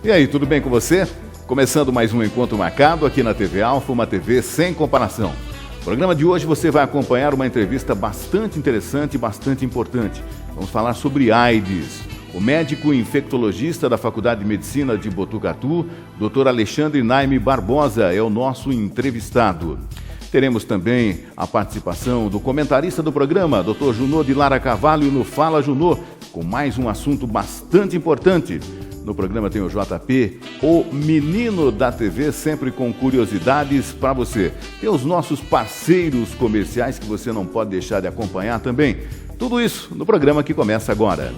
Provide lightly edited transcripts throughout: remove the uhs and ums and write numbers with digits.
E aí, tudo bem com você? Começando mais um encontro marcado aqui na TV Alfa, uma TV sem comparação. No programa de hoje você vai acompanhar uma entrevista bastante interessante e bastante importante. Vamos falar sobre AIDS. O médico infectologista da Faculdade de Medicina de Botucatu, Dr. Alexandre Naime Barbosa, é o nosso entrevistado. Teremos também a participação do comentarista do programa, Dr. Junô de Lara Carvalho, no Fala Junô, com mais um assunto bastante importante. No programa tem o JP, o menino da TV, sempre com curiosidades para você. Tem os nossos parceiros comerciais que você não pode deixar de acompanhar também. Tudo isso no programa que começa agora.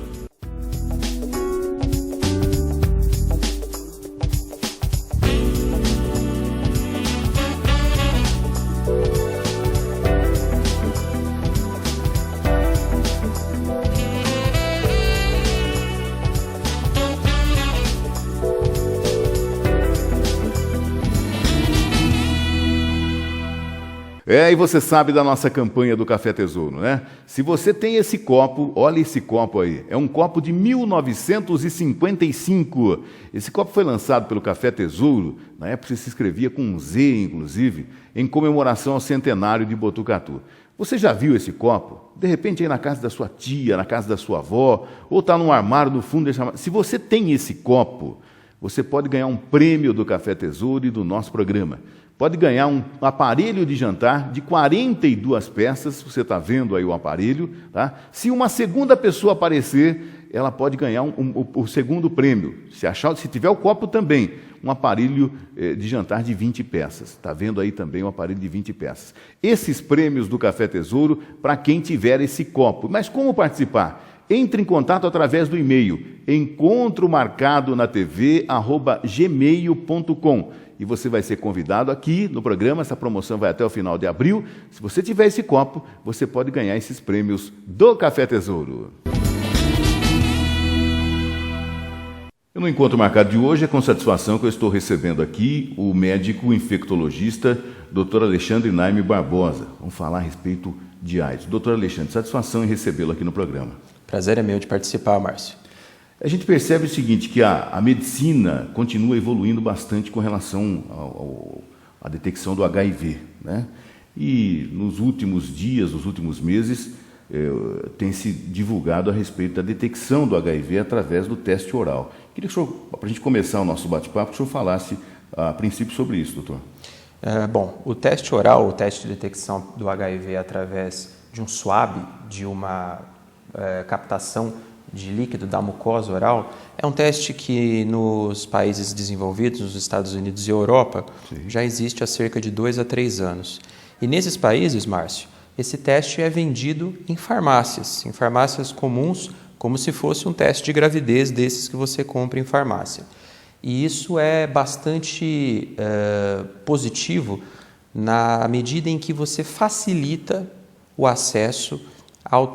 E você sabe da nossa campanha do Café Tesouro, né? Se você tem esse copo, olha esse copo aí. É um copo de 1955. Esse copo foi lançado pelo Café Tesouro, na época se escrevia com um Z, inclusive, em comemoração ao centenário de Botucatu. Você já viu esse copo? De repente aí na casa da sua tia, na casa da sua avó, ou está num armário no fundo desse armário. Se você tem esse copo, você pode ganhar um prêmio do Café Tesouro e do nosso programa. Pode ganhar um aparelho de jantar de 42 peças, você está vendo aí o aparelho, tá? Se uma segunda pessoa aparecer, ela pode ganhar o segundo prêmio. Se tiver o copo também, um aparelho de jantar de 20 peças. Está vendo aí também um aparelho de 20 peças. Esses prêmios do Café Tesouro para quem tiver esse copo. Mas como participar? Entre em contato através do e-mail encontromarcadonatv@gmail.com. E você vai ser convidado aqui no programa, essa promoção vai até o final de abril. Se você tiver esse copo, você pode ganhar esses prêmios do Café Tesouro. No encontro marcado de hoje, é com satisfação que eu estou recebendo aqui o médico infectologista, Dr. Alexandre Naime Barbosa. Vamos falar a respeito de AIDS. Dr. Alexandre, satisfação em recebê-lo aqui no programa. Prazer é meu de participar, Márcio. A gente percebe o seguinte, que a medicina continua evoluindo bastante com relação à detecção do HIV, né? E nos últimos dias, nos últimos meses, tem se divulgado a respeito da detecção do HIV através do teste oral. Queria que o senhor, para a gente começar o nosso bate-papo, que o senhor falasse a princípio sobre isso, doutor. Bom, o teste oral, o teste de detecção do HIV através de um swab, de uma captação de líquido da mucosa oral, é um teste que nos países desenvolvidos, nos Estados Unidos e Europa, sim, já existe há cerca de 2 a 3 anos. E nesses países, Márcio, esse teste é vendido em farmácias comuns, como se fosse um teste de gravidez desses que você compra em farmácia. E isso é bastante positivo na medida em que você facilita o acesso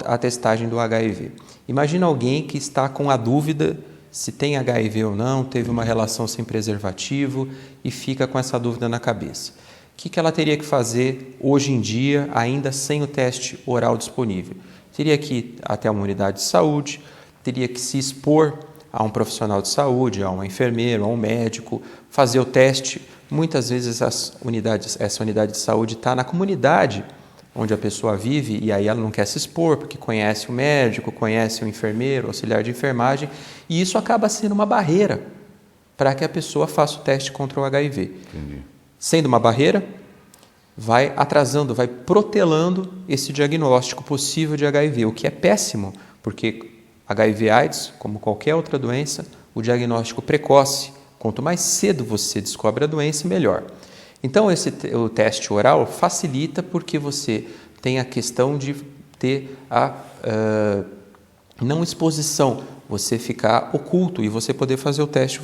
à testagem do HIV. Imagina alguém que está com a dúvida se tem HIV ou não, teve uma relação sem preservativo e fica com essa dúvida na cabeça. O que ela teria que fazer hoje em dia, ainda sem o teste oral disponível? Teria que ir até uma unidade de saúde, teria que se expor a um profissional de saúde, a um enfermeiro, a um médico, fazer o teste. Muitas vezes essa unidade de saúde está na comunidade onde a pessoa vive, e aí ela não quer se expor, porque conhece o médico, conhece o enfermeiro, o auxiliar de enfermagem, e isso acaba sendo uma barreira para que a pessoa faça o teste contra o HIV. Entendi. Sendo uma barreira, vai atrasando, vai protelando esse diagnóstico possível de HIV, o que é péssimo, porque HIV/AIDS, como qualquer outra doença, o diagnóstico precoce, quanto mais cedo você descobre a doença, melhor. Então, o teste oral facilita porque você tem a questão de ter a não exposição, você ficar oculto e você poder fazer o teste,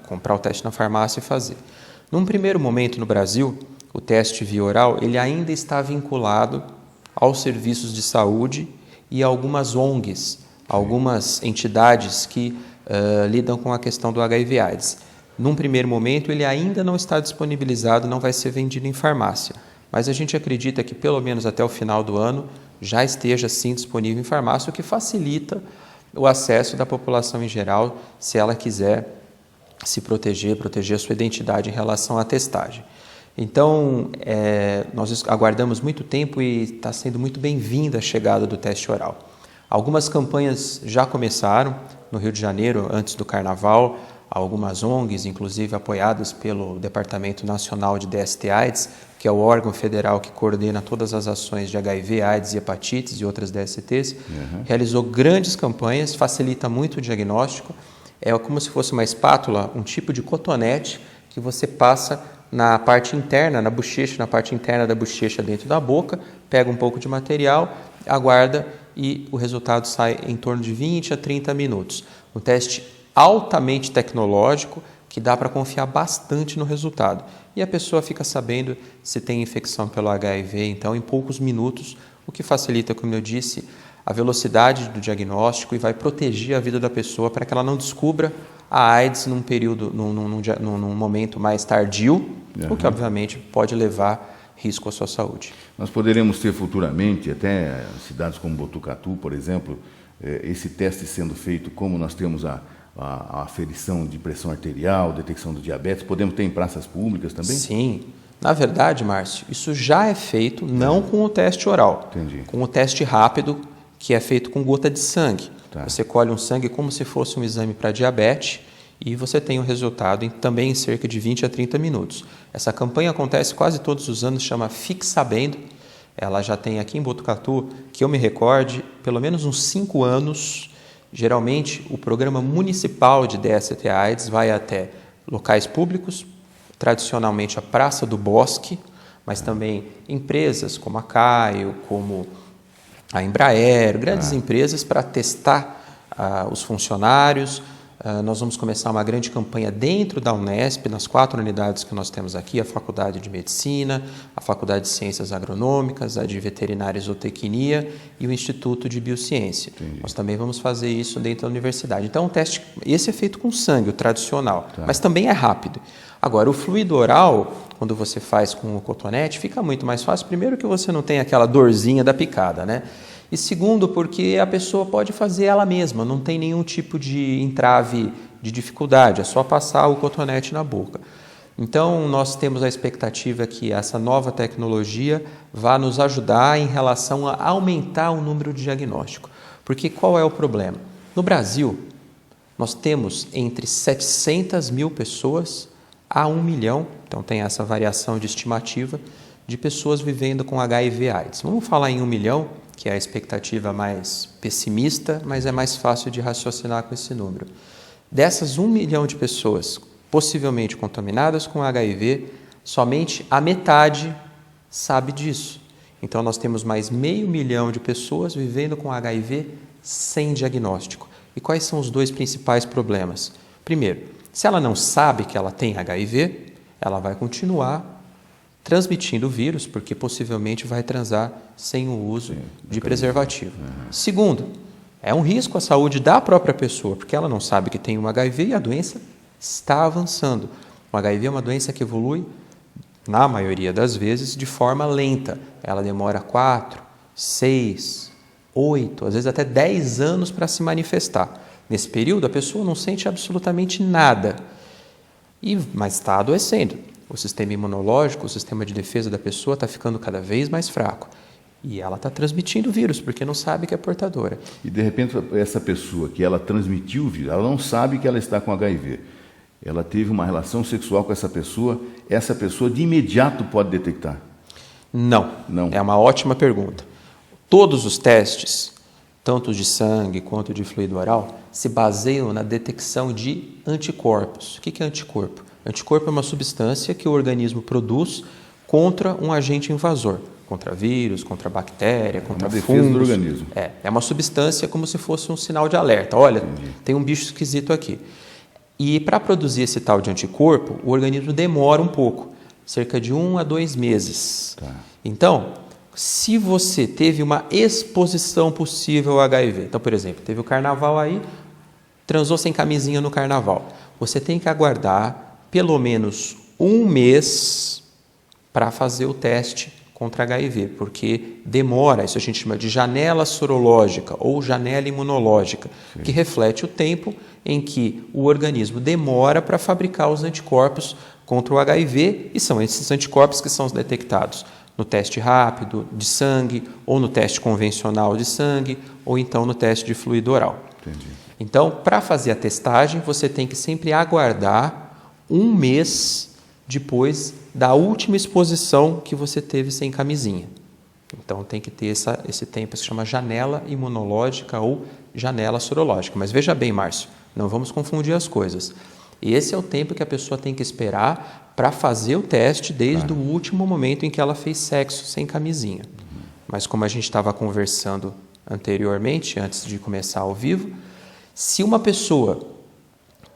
comprar o teste na farmácia e fazer. Num primeiro momento no Brasil, o teste via oral ele ainda está vinculado aos serviços de saúde e a algumas ONGs, algumas entidades que lidam com a questão do HIV/AIDS. Num primeiro momento, ele ainda não está disponibilizado, não vai ser vendido em farmácia. Mas a gente acredita que, pelo menos até o final do ano, já esteja, sim, disponível em farmácia, o que facilita o acesso da população em geral, se ela quiser se proteger a sua identidade em relação à testagem. Então, nós aguardamos muito tempo e está sendo muito bem-vinda a chegada do teste oral. Algumas campanhas já começaram no Rio de Janeiro, antes do Carnaval, algumas ONGs, inclusive apoiadas pelo Departamento Nacional de DST-AIDS, que é o órgão federal que coordena todas as ações de HIV, AIDS e hepatites e outras DSTs, realizou grandes campanhas, facilita muito o diagnóstico. É como se fosse uma espátula, um tipo de cotonete que você passa na parte interna, na bochecha, na parte interna da bochecha dentro da boca, pega um pouco de material, aguarda e o resultado sai em torno de 20 a 30 minutos. Um teste altamente tecnológico que dá para confiar bastante no resultado. E a pessoa fica sabendo se tem infecção pelo HIV, então, em poucos minutos, o que facilita, como eu disse, a velocidade do diagnóstico e vai proteger a vida da pessoa para que ela não descubra a AIDS num período, num momento mais tardio, o que obviamente pode levar risco à sua saúde. Nós poderemos ter futuramente, até cidades como Botucatu, por exemplo, esse teste sendo feito como nós temos a aferição de pressão arterial, detecção do diabetes, podemos ter em praças públicas também? Sim. Na verdade, Márcio, isso já é feito não com o teste oral, com o teste rápido, que é feito com gota de sangue. Você colhe um sangue como se fosse um exame para diabetes e você tem o resultado também em cerca de 20 a 30 minutos. Essa campanha acontece quase todos os anos, chama Fique Sabendo. Ela já tem aqui em Botucatu, que eu me recorde, pelo menos uns 5 anos. Geralmente, o programa municipal de DST-AIDS vai até locais públicos, tradicionalmente a Praça do Bosque, mas também empresas como a Caio, como a Embraer, grandes empresas para testar os funcionários. Nós vamos começar uma grande campanha dentro da Unesp, nas 4 unidades que nós temos aqui, a Faculdade de Medicina, a Faculdade de Ciências Agronômicas, a de Veterinária e Zootecnia e o Instituto de Biociência. Nós também vamos fazer isso dentro da universidade. Então, o teste, esse é feito com sangue, o tradicional, mas também é rápido. Agora, o fluido oral, quando você faz com o cotonete, fica muito mais fácil. Primeiro que você não tem aquela dorzinha da picada, né? E segundo, porque a pessoa pode fazer ela mesma, não tem nenhum tipo de entrave de dificuldade, é só passar o cotonete na boca. Então, nós temos a expectativa que essa nova tecnologia vá nos ajudar em relação a aumentar o número de diagnóstico. Porque qual é o problema? No Brasil, nós temos entre 700 mil pessoas a 1 milhão, então tem essa variação de estimativa, de pessoas vivendo com HIV/AIDS. Vamos falar em 1 milhão, que é a expectativa mais pessimista, mas é mais fácil de raciocinar com esse número. Dessas 1 milhão de pessoas possivelmente contaminadas com HIV, somente a metade sabe disso. Então, nós temos mais 500 mil de pessoas vivendo com HIV sem diagnóstico. E quais são os 2 principais problemas? Primeiro, se ela não sabe que ela tem HIV, ela vai continuar transmitindo o vírus, porque possivelmente vai transar sem o uso de preservativo. Segundo, é um risco à saúde da própria pessoa, porque ela não sabe que tem um HIV e a doença está avançando. O HIV é uma doença que evolui, na maioria das vezes, de forma lenta. Ela demora 4, 6, 8, às vezes até 10 anos para se manifestar. Nesse período, a pessoa não sente absolutamente nada, mas está adoecendo. O sistema imunológico, o sistema de defesa da pessoa está ficando cada vez mais fraco. E ela está transmitindo o vírus, porque não sabe que é portadora. E, de repente, essa pessoa que ela transmitiu o vírus, ela não sabe que ela está com HIV. Ela teve uma relação sexual com essa pessoa de imediato pode detectar? Não. É uma ótima pergunta. Todos os testes, tanto de sangue quanto de fluido oral, se baseiam na detecção de anticorpos. O que é anticorpo? Anticorpo é uma substância que o organismo produz contra um agente invasor, contra vírus, contra bactéria, contra fungos. Defesa do organismo. É uma substância como se fosse um sinal de alerta. Olha, tem um bicho esquisito aqui. E para produzir esse tal de anticorpo, o organismo demora um pouco, cerca de 1 a 2 meses. Então, se você teve uma exposição possível ao HIV, então, por exemplo, teve o carnaval aí, transou sem camisinha no carnaval, você tem que aguardar pelo menos 1 mês para fazer o teste contra HIV, porque demora, isso a gente chama de janela sorológica ou janela imunológica, que reflete o tempo em que o organismo demora para fabricar os anticorpos contra o HIV, e são esses anticorpos que são detectados no teste rápido de sangue, ou no teste convencional de sangue, ou então no teste de fluido oral. Entendi. Então, para fazer a testagem, você tem que sempre aguardar um mês depois da última exposição que você teve sem camisinha. Então, tem que ter esse tempo que se chama janela imunológica ou janela sorológica. Mas veja bem, Márcio, não vamos confundir as coisas. Esse é o tempo que a pessoa tem que esperar para fazer o teste desde o último momento em que ela fez sexo sem camisinha. Mas como a gente estava conversando anteriormente, antes de começar ao vivo, se uma pessoa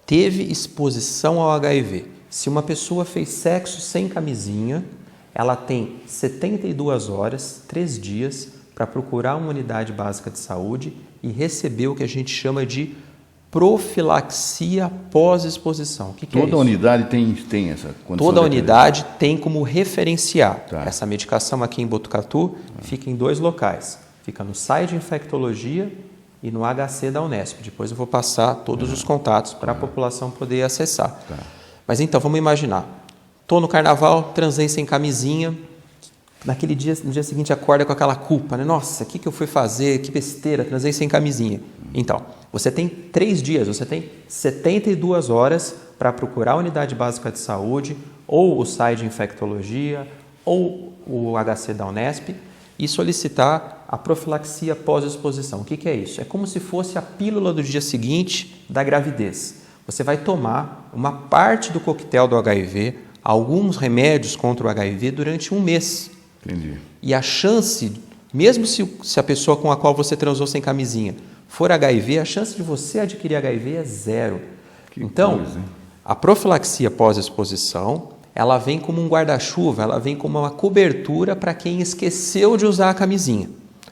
teve exposição ao HIV, se uma pessoa fez sexo sem camisinha, ela tem 72 horas, 3 dias, para procurar uma unidade básica de saúde e receber o que a gente chama de profilaxia pós-exposição. O que é isso? Toda unidade tem essa condição? Toda unidade tem como referenciar. Tá. Essa medicação aqui em Botucatu fica em 2 locais. Fica no SAI de Infectologia e no HC da Unesp. Depois eu vou passar todos os contatos para a população poder acessar. Tá. Mas então, vamos imaginar. Estou no carnaval, transei sem camisinha. Naquele dia, no dia seguinte, acorda com aquela culpa, né? Nossa, o que eu fui fazer? Que besteira, transei sem camisinha. Então, você tem 3 dias, você tem 72 horas para procurar a unidade básica de saúde, ou o SAI de Infectologia, ou o HC da Unesp, e solicitar a profilaxia pós-exposição. O que é isso? É como se fosse a pílula do dia seguinte da gravidez. Você vai tomar uma parte do coquetel do HIV, alguns remédios contra o HIV durante um mês. Entendi. E a chance, mesmo se a pessoa com a qual você transou sem camisinha for HIV, a chance de você adquirir HIV é 0. Então, a profilaxia pós-exposição, ela vem como um guarda-chuva, ela vem como uma cobertura para quem esqueceu de usar a camisinha.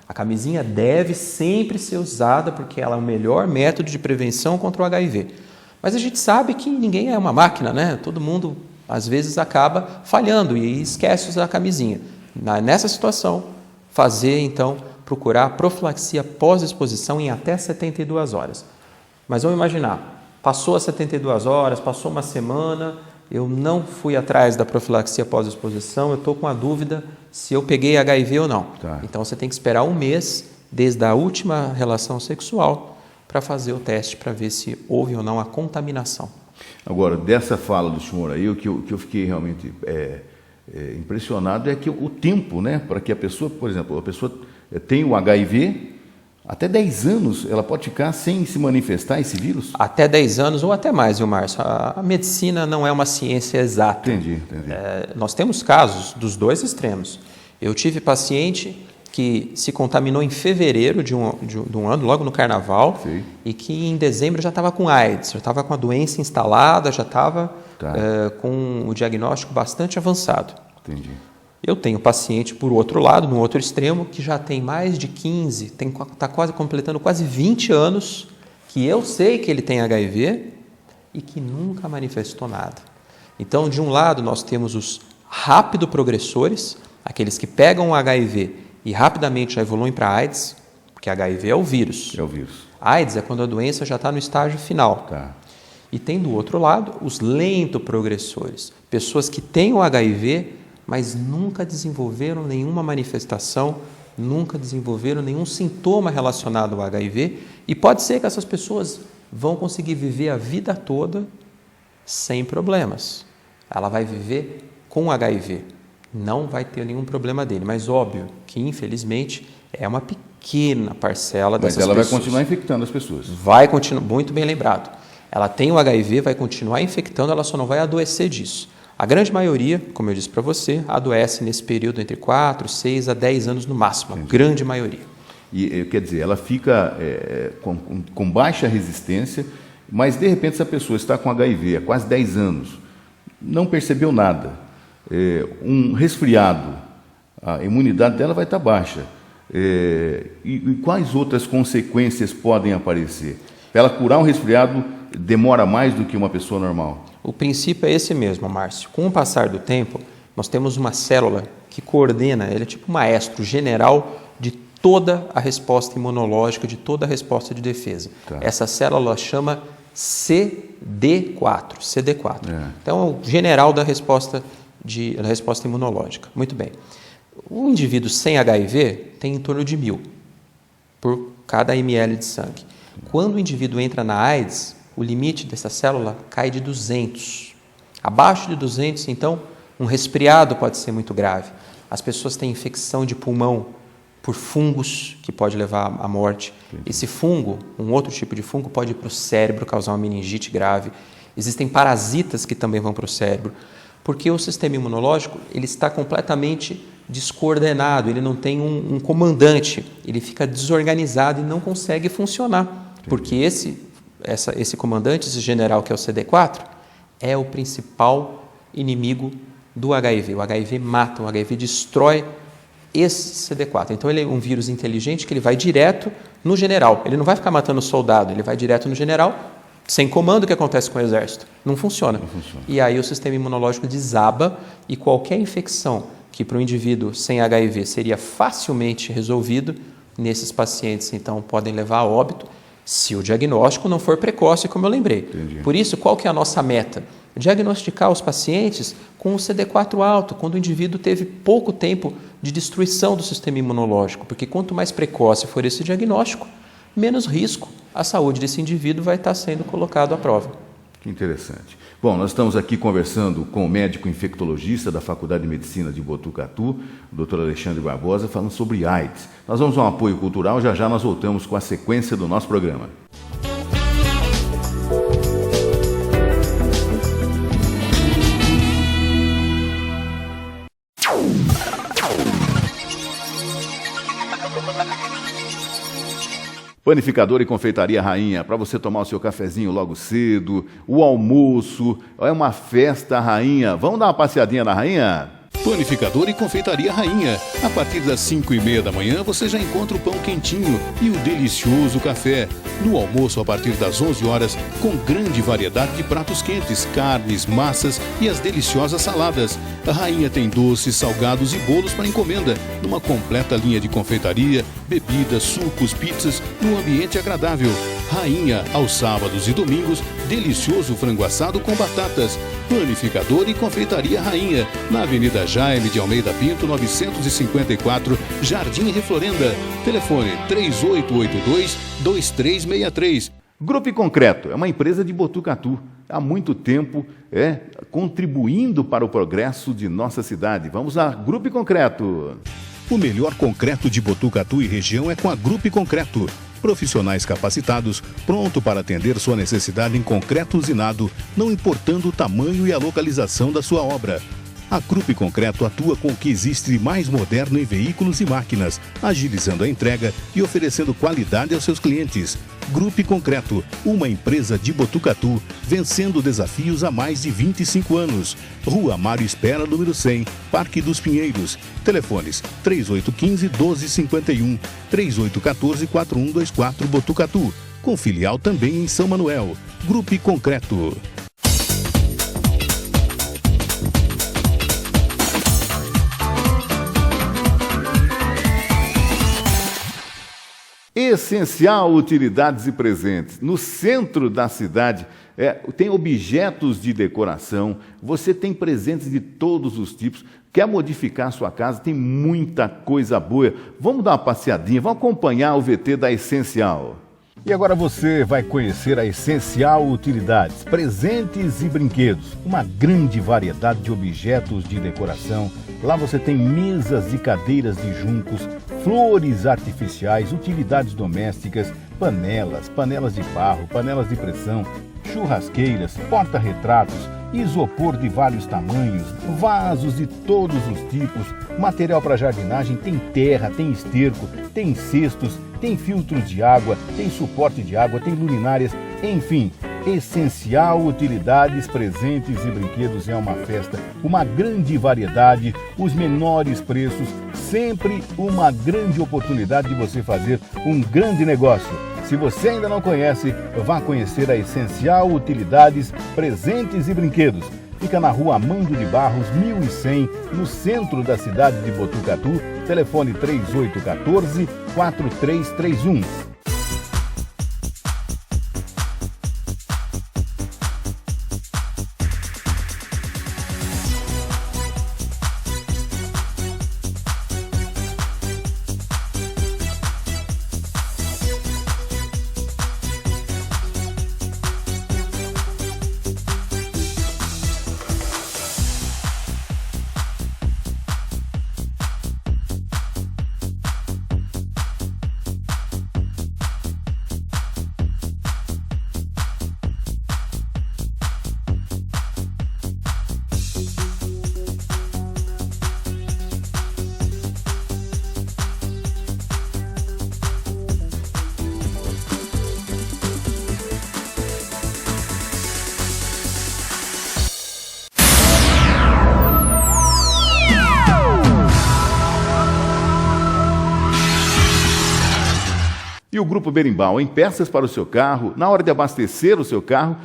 A camisinha deve sempre ser usada porque ela é o melhor método de prevenção contra o HIV. Mas a gente sabe que ninguém é uma máquina, né? Todo mundo, às vezes, acaba falhando e esquece de usar a camisinha. Nessa situação, procurar profilaxia pós-exposição em até 72 horas. Mas vamos imaginar, passou as 72 horas, passou uma semana, eu não fui atrás da profilaxia pós-exposição, eu estou com a dúvida se eu peguei HIV ou não. Tá. Então, você tem que esperar um mês desde a última relação sexual para fazer o teste para ver se houve ou não a contaminação. Agora, dessa fala do senhor aí, o que eu fiquei realmente impressionado é que o tempo, né, para que a pessoa, por exemplo, a pessoa tem o HIV, até 10 anos ela pode ficar sem se manifestar esse vírus? Até 10 anos ou até mais, viu, Márcio? A medicina não é uma ciência exata. Entendi. Nós temos casos dos 2 extremos. Eu tive paciente que se contaminou em fevereiro de um ano, logo no carnaval, Sim. E que em dezembro já estava com AIDS, já estava com a doença instalada, já estava com o diagnóstico bastante avançado. Entendi. Eu tenho paciente, por outro lado, no outro extremo, que já tem mais de 15, está quase completando quase 20 anos, que eu sei que ele tem HIV e que nunca manifestou nada. Então, de um lado, nós temos os rápido progressores, aqueles que pegam o HIV e rapidamente já evoluem para AIDS, porque HIV é o vírus. É o vírus. AIDS é quando a doença já está no estágio final. Tá. E tem do outro lado os lento progressores, pessoas que têm o HIV, mas nunca desenvolveram nenhuma manifestação, nunca desenvolveram nenhum sintoma relacionado ao HIV, e pode ser que essas pessoas vão conseguir viver a vida toda sem problemas. Ela vai viver com HIV, não vai ter nenhum problema dele, mas óbvio que, infelizmente, é uma pequena parcela dessas pessoas. Mas ela vai continuar infectando as pessoas. Vai continuar, muito bem lembrado. Ela tem o HIV, vai continuar infectando, ela só não vai adoecer disso. A grande maioria, como eu disse para você, adoece nesse período entre 4, 6 a 10 anos no máximo, a grande maioria. E quer dizer, ela fica com baixa resistência, mas de repente essa pessoa está com HIV há quase 10 anos, não percebeu nada, um resfriado, a imunidade dela vai estar baixa. E quais outras consequências podem aparecer? Para ela curar um resfriado demora mais do que uma pessoa normal? O princípio é esse mesmo, Márcio. Com o passar do tempo, nós temos uma célula que coordena, ele é tipo maestro general de toda a resposta imunológica, de toda a resposta de defesa. Tá. Essa célula chama CD4. Então, é o general da resposta imunológica. Muito bem. O indivíduo sem HIV tem em torno de 1.000 por cada ml de sangue. Quando o indivíduo entra na AIDS, o limite dessa célula cai de 200. Abaixo de 200, então, um resfriado pode ser muito grave. As pessoas têm infecção de pulmão por fungos, que pode levar à morte. Esse fungo, um outro tipo de fungo, pode ir para o cérebro, causar uma meningite grave. Existem parasitas que também vão para o cérebro, porque o sistema imunológico ele está completamente descoordenado, ele não tem um comandante, ele fica desorganizado e não consegue funcionar, porque esse comandante, esse general que é o CD4, é o principal inimigo do HIV. O HIV mata, o HIV destrói esse CD4. Então, ele é um vírus inteligente que ele vai direto no general. Ele não vai ficar matando o soldado, ele vai direto no general, sem comando. O que acontece com o exército? Não funciona. E aí o sistema imunológico desaba e qualquer infecção que para o indivíduo sem HIV seria facilmente resolvido, nesses pacientes, então, podem levar a óbito se o diagnóstico não for precoce, como eu lembrei. Entendi. Por isso, qual que é a nossa meta? Diagnosticar os pacientes com o CD4 alto, quando o indivíduo teve pouco tempo de destruição do sistema imunológico, porque quanto mais precoce for esse diagnóstico, menos risco a saúde desse indivíduo vai estar sendo colocado à prova. Que interessante. Bom, nós estamos aqui conversando com o médico infectologista da Faculdade de Medicina de Botucatu, o Dr. Alexandre Barbosa, falando sobre AIDS. Nós vamos a um apoio cultural, já nós voltamos com a sequência do nosso programa. Panificador e Confeitaria Rainha, para você tomar o seu cafezinho logo cedo, o almoço, é uma festa Rainha. Vamos dar uma passeadinha na Rainha? Panificador e Confeitaria Rainha. A partir das 5h30 da manhã você já encontra o pão quentinho e o delicioso café. No almoço, a partir das 11 horas, com grande variedade de pratos quentes, carnes, massas e as deliciosas saladas. A Rainha tem doces, salgados e bolos para encomenda, numa completa linha de confeitaria, bebidas, sucos, pizzas, num ambiente agradável. Rainha, aos sábados e domingos, delicioso frango assado com batatas. Panificador e Confeitaria Rainha, na Avenida Jaime de Almeida Pinto, 954, Jardim Reflorenda. Telefone 3882-2363. Grupo Concreto é uma empresa de Botucatu. Há muito tempo contribuindo para o progresso de nossa cidade. Vamos a Grupo Concreto. O melhor concreto de Botucatu e região é com a Grupo Concreto. Profissionais capacitados, pronto para atender sua necessidade em concreto usinado, não importando o tamanho e a localização da sua obra. A Grupo Concreto atua com o que existe de mais moderno em veículos e máquinas, agilizando a entrega e oferecendo qualidade aos seus clientes. Grupo Concreto, uma empresa de Botucatu, vencendo desafios há mais de 25 anos. Rua Mário Espera, número 100, Parque dos Pinheiros. Telefones 3815-1251, 3814-4124 Botucatu. Com filial também em São Manuel. Grupo Concreto. Essencial Utilidades e Presentes. No centro da cidade tem objetos de decoração, você tem presentes de todos os tipos. Quer modificar a sua casa? Tem muita coisa boa. Vamos dar uma passeadinha, vamos acompanhar o VT da Essencial. E agora você vai conhecer a Essencial Utilidades, presentes e brinquedos. Uma grande variedade de objetos de decoração. Lá você tem mesas e cadeiras de juncos, flores artificiais, utilidades domésticas, panelas de barro, panelas de pressão, churrasqueiras, porta-retratos, isopor de vários tamanhos, vasos de todos os tipos, material para jardinagem, tem terra, tem esterco, tem cestos, tem filtros de água, tem suporte de água, tem luminárias, enfim. Essencial Utilidades, Presentes e Brinquedos é uma festa, uma grande variedade, os menores preços, sempre uma grande oportunidade de você fazer um grande negócio. Se você ainda não conhece, vá conhecer a Essencial Utilidades, Presentes e Brinquedos. Fica na Rua Amando de Barros, 1100, no centro da cidade de Botucatu. Telefone 3814-4331. E o Grupo Berimbau, em peças para o seu carro, na hora de abastecer o seu carro,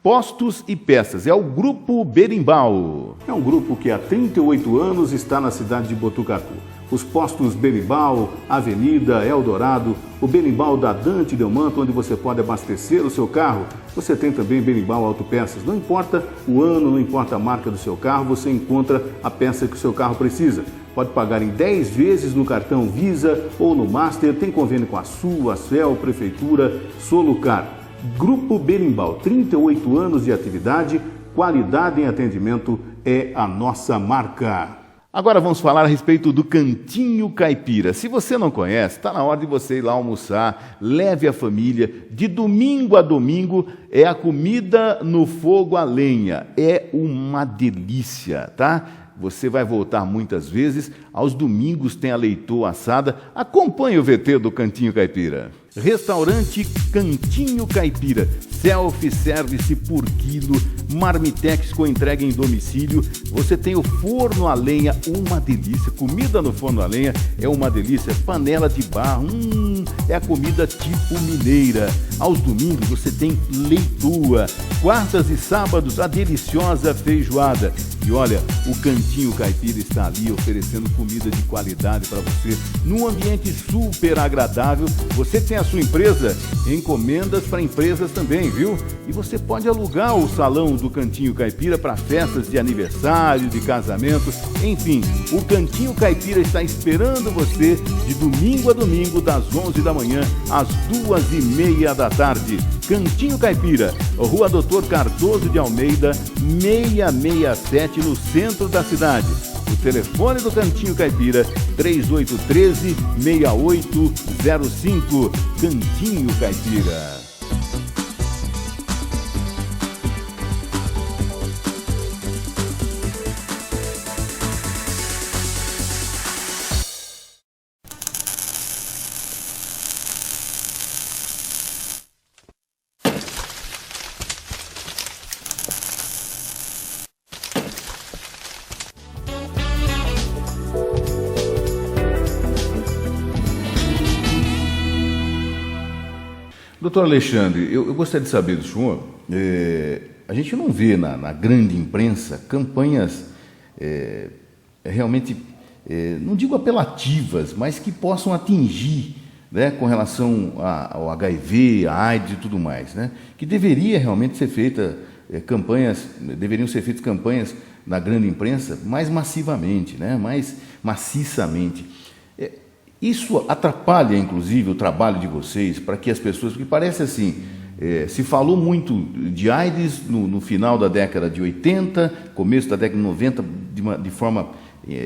postos e peças. É o Grupo Berimbau. É um grupo que há 38 anos está na cidade de Botucatu. Os postos Berimbau, Avenida, Eldorado, o Berimbau da Dante Delmanto, onde você pode abastecer o seu carro. Você tem também Berimbau Autopeças. Não importa o ano, não importa a marca do seu carro, você encontra a peça que o seu carro precisa. Pode pagar em 10 vezes no cartão Visa ou no Master. Tem convênio com a Sul, a Cel, Prefeitura, Solucar. Grupo Berimbau, 38 anos de atividade, qualidade em atendimento é a nossa marca. Agora vamos falar a respeito do Cantinho Caipira. Se você não conhece, está na hora de você ir lá almoçar, leve a família. De domingo a domingo é a comida no fogo a lenha. É uma delícia, tá? Você vai voltar muitas vezes. Aos domingos tem a leitoa assada. Acompanhe o VT do Cantinho Caipira. Restaurante Cantinho Caipira. Self-service por quilo. Marmitex com entrega em domicílio. Você tem o forno a lenha, uma delícia. Comida no forno a lenha é uma delícia. Panela de barro, é a comida tipo mineira. Aos domingos você tem leitoa. Quartas e sábados a deliciosa feijoada. E olha, o Cantinho Caipira está ali oferecendo comida de qualidade para você, num ambiente super agradável. Você tem a sua empresa, encomendas para empresas também, viu? E você pode alugar o salão do Cantinho Caipira para festas de aniversário, de casamento, enfim. O Cantinho Caipira está esperando você de domingo a domingo, das 11 da manhã às 2h30 da tarde. Cantinho Caipira, Rua Doutor Cardoso de Almeida, 667, no centro da cidade. O telefone do Cantinho Caipira, 3813-6805. Cantinho Caipira. Doutor Alexandre, eu gostaria de saber do senhor, a gente não vê na grande imprensa campanhas realmente, não digo apelativas, mas que possam atingir, né, com relação ao HIV, à AIDS e tudo mais, né, que deveria realmente ser feita deveriam ser feitas campanhas na grande imprensa mais massivamente, né, mais maciçamente. Isso atrapalha, inclusive, o trabalho de vocês para que as pessoas... Porque parece assim, se falou muito de AIDS no final da década de 80, começo da década de 90, de forma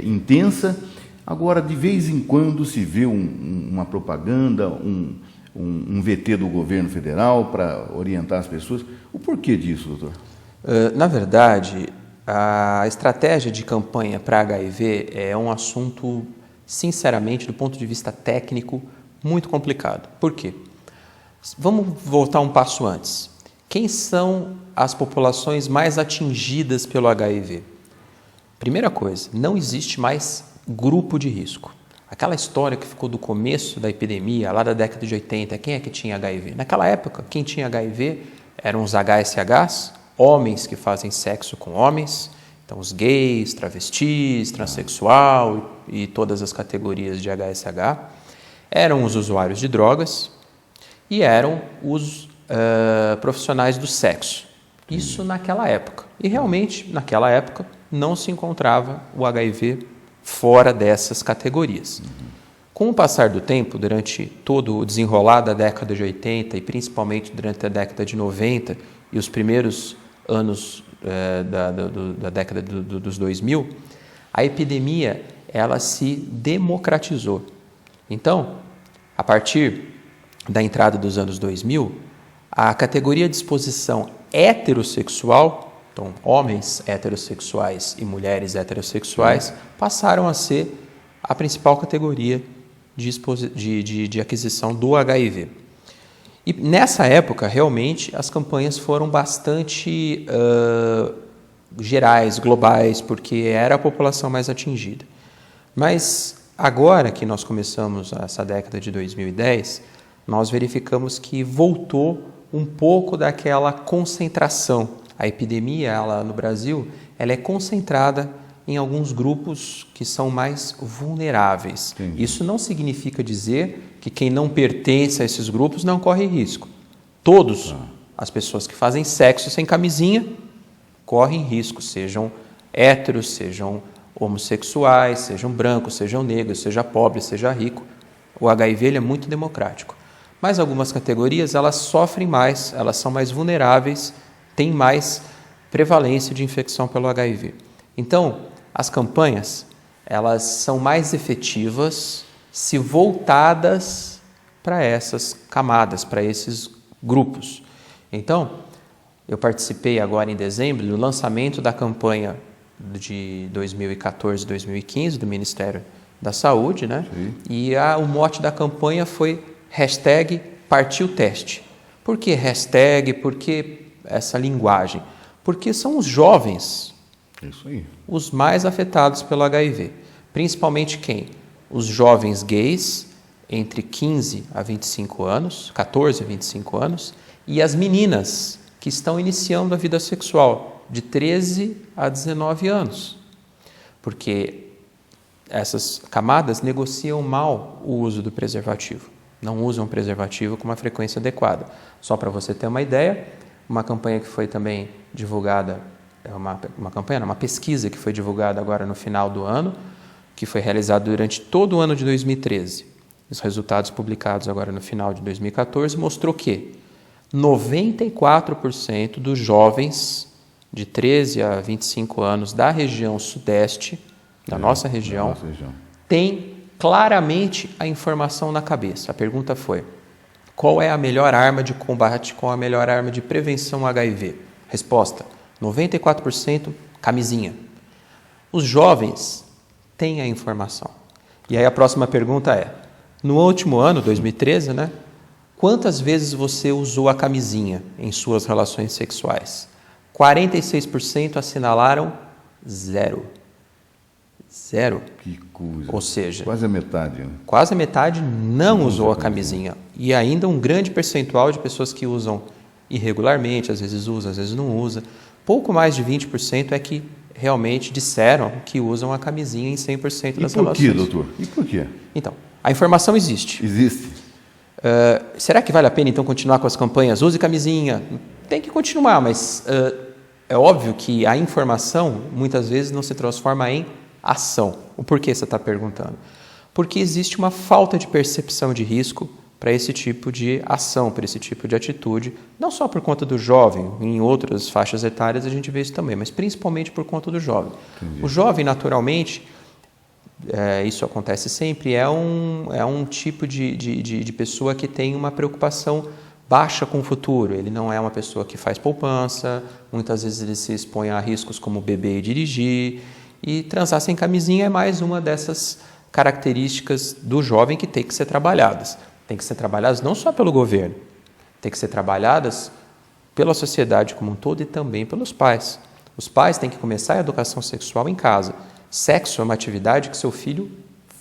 intensa. Agora, de vez em quando, se vê uma propaganda, um VT do governo federal para orientar as pessoas. O porquê disso, doutor? Na verdade, a estratégia de campanha para HIV é um assunto... sinceramente, do ponto de vista técnico, muito complicado. Por quê? Vamos voltar um passo antes. Quem são as populações mais atingidas pelo HIV? Primeira coisa, não existe mais grupo de risco. Aquela história que ficou do começo da epidemia, lá da década de 80, quem é que tinha HIV? Naquela época, quem tinha HIV eram os HSHs, homens que fazem sexo com homens. Então, os gays, travestis, transexual e todas as categorias de HSH eram os usuários de drogas e eram os profissionais do sexo. Isso naquela época. E realmente, naquela época, não se encontrava o HIV fora dessas categorias. Com o passar do tempo, durante todo o desenrolar da década de 80 e principalmente durante a década de 90 e os primeiros anos da década dos 2000, a epidemia ela se democratizou. Então, a partir da entrada dos anos 2000, a categoria de exposição heterossexual, então homens heterossexuais e mulheres heterossexuais, passaram a ser a principal categoria de aquisição do HIV. E nessa época, realmente, as campanhas foram bastante gerais, globais, porque era a população mais atingida. Mas agora que nós começamos essa década de 2010, nós verificamos que voltou um pouco daquela concentração. A epidemia, ela, no Brasil, ela é concentrada em alguns grupos que são mais vulneráveis. Entendi. Isso não significa dizer que quem não pertence a esses grupos não corre risco. Todos as pessoas que fazem sexo sem camisinha correm risco, sejam héteros, sejam homossexuais, sejam brancos, sejam negros, seja pobre, seja rico. O HIV ele é muito democrático. Mas algumas categorias elas sofrem mais, elas são mais vulneráveis, têm mais prevalência de infecção pelo HIV. Então, as campanhas elas são mais efetivas se voltadas para essas camadas, para esses grupos. Então, eu participei agora em dezembro do lançamento da campanha de 2014-2015 do Ministério da Saúde, né? Sim. E o mote da campanha foi #PartiuTeste. Por que hashtag? Por que essa linguagem? Porque são os jovens Isso aí. os mais afetados pelo HIV. Principalmente quem? Os jovens gays, entre 15 a 25 anos, 14 a 25 anos, e as meninas que estão iniciando a vida sexual, de 13 a 19 anos. Porque essas camadas negociam mal o uso do preservativo. Não usam preservativo com uma frequência adequada. Só para você ter uma ideia, uma campanha que foi também divulgada, uma pesquisa que foi divulgada agora no final do ano, que foi realizada durante todo o ano de 2013. Os resultados publicados agora no final de 2014 mostrou que 94% dos jovens de 13 a 25 anos da região sudeste, da nossa região, tem claramente a informação na cabeça. A pergunta foi: qual é a melhor arma de combate, qual a melhor arma de prevenção ao HIV? Resposta: 94% camisinha. Os jovens têm a informação. E aí a próxima pergunta é: no último ano, 2013, né? Quantas vezes você usou a camisinha em suas relações sexuais? 46% assinalaram 0. 0. Que coisa. Ou seja, quase a metade. Né? quase a metade não usou a camisinha. E ainda um grande percentual de pessoas que usam irregularmente, às vezes usa, às vezes não usa. Pouco mais de 20% é que realmente disseram que usam a camisinha em 100% das relações. E por quê, doutor? E por quê? Então, a informação existe. Existe. Será que vale a pena, então, continuar com as campanhas? Use camisinha. Tem que continuar, mas é óbvio que a informação, muitas vezes, não se transforma em ação. O porquê você está perguntando? Porque existe uma falta de percepção de risco para esse tipo de ação, para esse tipo de atitude, não só por conta do jovem, em outras faixas etárias a gente vê isso também, mas principalmente por conta do jovem. Entendi. O jovem, naturalmente, isso acontece sempre, é um tipo de pessoa que tem uma preocupação baixa com o futuro. Ele não é uma pessoa que faz poupança, muitas vezes ele se expõe a riscos como beber e dirigir, e transar sem camisinha é mais uma dessas características do jovem que tem que ser trabalhadas. Tem que ser trabalhadas não só pelo governo, tem que ser trabalhadas pela sociedade como um todo e também pelos pais. Os pais têm que começar a educação sexual em casa. Sexo é uma atividade que seu filho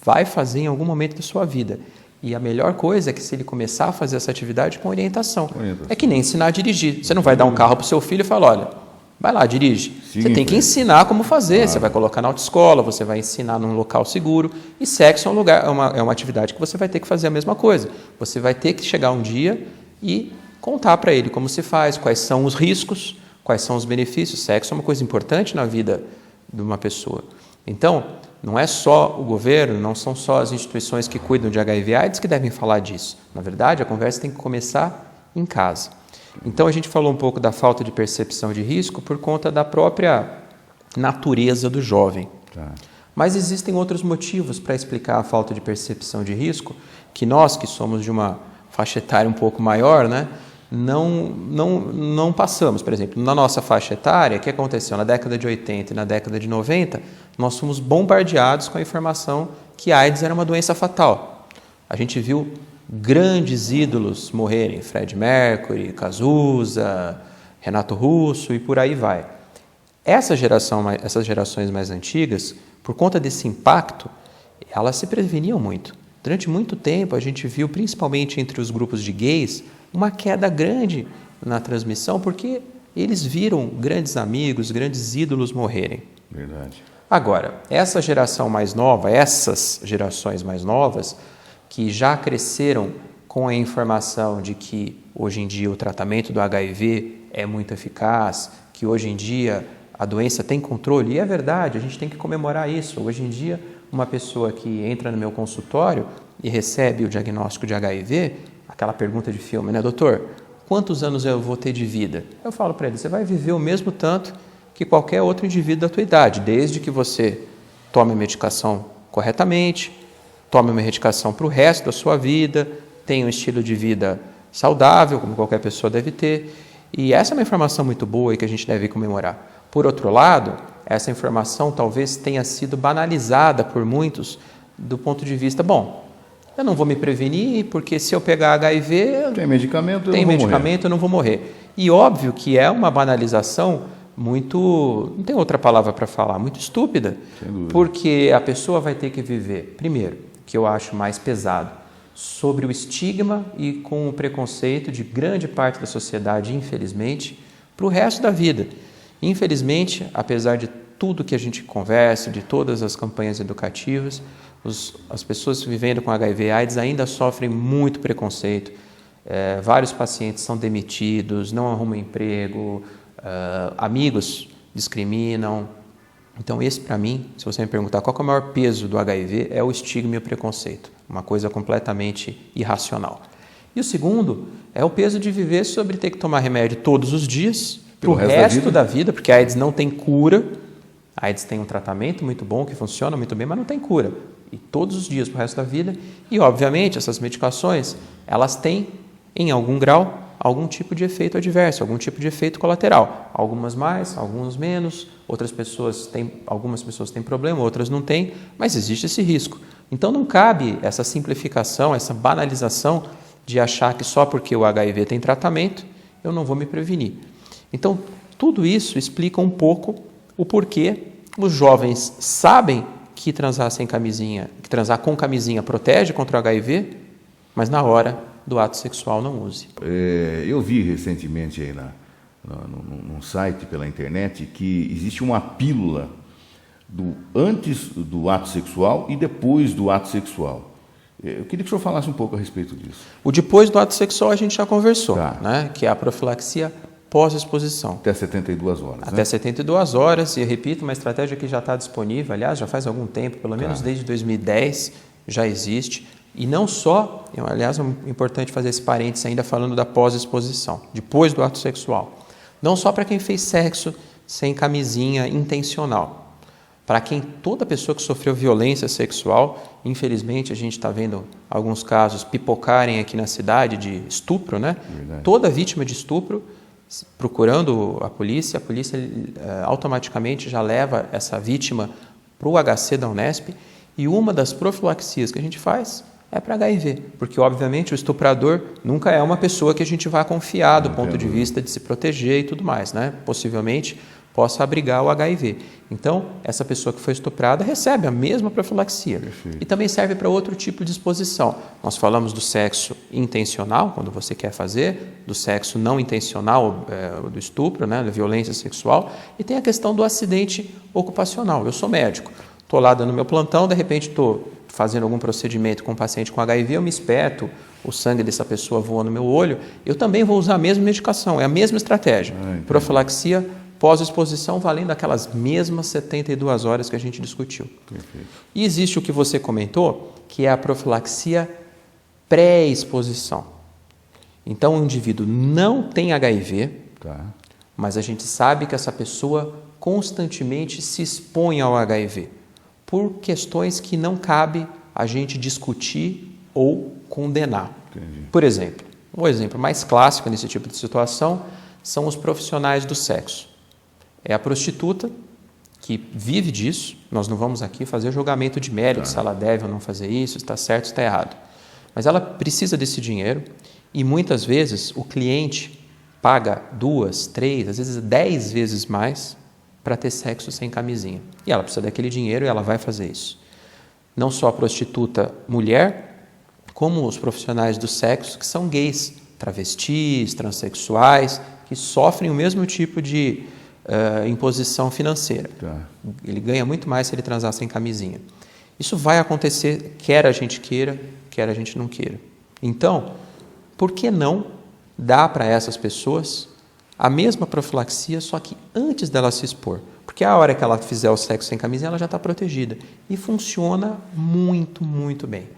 vai fazer em algum momento da sua vida. E a melhor coisa é que se ele começar a fazer essa atividade com orientação. É que nem ensinar a dirigir. Você não vai dar um carro para o seu filho e falar: olha, vai lá, dirige. Você tem que ensinar como fazer. Claro. Você vai colocar na autoescola, você vai ensinar num local seguro. E sexo é uma atividade que você vai ter que fazer a mesma coisa. Você vai ter que chegar um dia e contar para ele como se faz, quais são os riscos, quais são os benefícios. Sexo é uma coisa importante na vida de uma pessoa. Então, não é só o governo, não são só as instituições que cuidam de HIV/AIDS que devem falar disso. Na verdade, a conversa tem que começar em casa. Então, a gente falou um pouco da falta de percepção de risco por conta da própria natureza do jovem. Tá. Mas existem outros motivos para explicar a falta de percepção de risco, que nós, que somos de uma faixa etária um pouco maior, né, não passamos. Por exemplo, na nossa faixa etária, o que aconteceu? Na década de 80 e na década de 90, nós fomos bombardeados com a informação que a AIDS era uma doença fatal. A gente viu grandes ídolos morrerem, Fred Mercury, Cazuza, Renato Russo e por aí vai. Essas gerações mais antigas, por conta desse impacto, elas se preveniam muito. Durante muito tempo, a gente viu, principalmente entre os grupos de gays, uma queda grande na transmissão, porque eles viram grandes amigos, grandes ídolos morrerem. Verdade. Agora, essa geração mais nova, essas gerações mais novas, que já cresceram com a informação de que hoje em dia o tratamento do HIV é muito eficaz, que hoje em dia a doença tem controle, e é verdade, a gente tem que comemorar isso. Hoje em dia, uma pessoa que entra no meu consultório e recebe o diagnóstico de HIV, aquela pergunta de filme, né, doutor, quantos anos eu vou ter de vida? Eu falo para ele, você vai viver o mesmo tanto que qualquer outro indivíduo da tua idade, desde que você tome a medicação corretamente, tome uma medicação para o resto da sua vida, tenha um estilo de vida saudável, como qualquer pessoa deve ter. E essa é uma informação muito boa e que a gente deve comemorar. Por outro lado, essa informação talvez tenha sido banalizada por muitos do ponto de vista, bom, eu não vou me prevenir porque se eu pegar HIV... Tem medicamento, eu não vou morrer. E óbvio que é uma banalização muito, não tem outra palavra para falar, muito estúpida, porque a pessoa vai ter que viver, primeiro, que eu acho mais pesado, sobre o estigma e com o preconceito de grande parte da sociedade, infelizmente, para o resto da vida. Infelizmente, apesar de tudo que a gente conversa, de todas as campanhas educativas, as pessoas vivendo com HIV/AIDS ainda sofrem muito preconceito. Vários pacientes são demitidos, não arrumam emprego, amigos discriminam. Então, esse para mim, se você me perguntar qual é o maior peso do HIV, é o estigma e o preconceito, uma coisa completamente irracional. E o segundo é o peso de viver sobre ter que tomar remédio todos os dias, para o resto da vida, porque a AIDS não tem cura, a AIDS tem um tratamento muito bom, que funciona muito bem, mas não tem cura. E todos os dias para o resto da vida, e obviamente essas medicações, elas têm, em algum grau, algum tipo de efeito adverso, algum tipo de efeito colateral. Algumas mais, algumas menos, algumas pessoas têm problema, outras não têm, mas existe esse risco. Então não cabe essa simplificação, essa banalização de achar que só porque o HIV tem tratamento, eu não vou me prevenir. Então, tudo isso explica um pouco o porquê os jovens sabem que transar sem camisinha, que transar com camisinha protege contra o HIV, mas na hora do ato sexual não use. Eu vi recentemente aí num site pela internet que existe uma pílula antes do ato sexual e depois do ato sexual. Eu queria que o senhor falasse um pouco a respeito disso. O depois do ato sexual a gente já conversou, tá, né? Que é a profilaxia pós-exposição. Até 72 horas. Até né? 72 horas, e repito, uma estratégia que já está disponível, aliás, já faz algum tempo, pelo menos desde 2010 já existe. E não só, aliás, é importante fazer esse parênteses ainda falando da pós-exposição, depois do ato sexual. Não só para quem fez sexo sem camisinha intencional. Para toda pessoa que sofreu violência sexual, infelizmente a gente está vendo alguns casos pipocarem aqui na cidade de estupro, né? Verdade. Toda vítima de estupro, procurando a polícia automaticamente já leva essa vítima para o HC da Unesp, e uma das profilaxias que a gente faz é para HIV, porque obviamente o estuprador nunca é uma pessoa que a gente vai confiar do ponto de vista de se proteger e tudo mais, né? Possivelmente possa abrigar o HIV. Então, essa pessoa que foi estuprada recebe a mesma profilaxia. Perfeito. E também serve para outro tipo de exposição. Nós falamos do sexo intencional, quando você quer fazer, do sexo não intencional, do estupro, né, da violência sexual, e tem a questão do acidente ocupacional. Eu sou médico, estou lá dando meu plantão, de repente estou fazendo algum procedimento com um paciente com HIV, eu me espeto, o sangue dessa pessoa voa no meu olho, eu também vou usar a mesma medicação, é a mesma estratégia. Profilaxia pós-exposição valendo aquelas mesmas 72 horas que a gente discutiu. Perfeito. E existe o que você comentou, que é a profilaxia pré-exposição. Então, o indivíduo não tem HIV, mas a gente sabe que essa pessoa constantemente se expõe ao HIV, por questões que não cabe a gente discutir ou condenar. Entendi. Por exemplo, um exemplo mais clássico nesse tipo de situação são os profissionais do sexo. É a prostituta que vive disso, nós não vamos aqui fazer julgamento de mérito, se ela deve ou não fazer isso, se está certo ou está errado. Mas ela precisa desse dinheiro e muitas vezes o cliente paga 2, 3, às vezes 10 vezes mais para ter sexo sem camisinha. E ela precisa daquele dinheiro e ela vai fazer isso. Não só a prostituta mulher, como os profissionais do sexo que são gays, travestis, transexuais, que sofrem o mesmo tipo de imposição financeira. Tá. Ele ganha muito mais se ele transar sem camisinha. Isso vai acontecer, quer a gente queira, quer a gente não queira. Então, por que não dar para essas pessoas a mesma profilaxia, só que antes dela se expor? Porque a hora que ela fizer o sexo sem camisinha, ela já está protegida. E funciona muito, muito bem.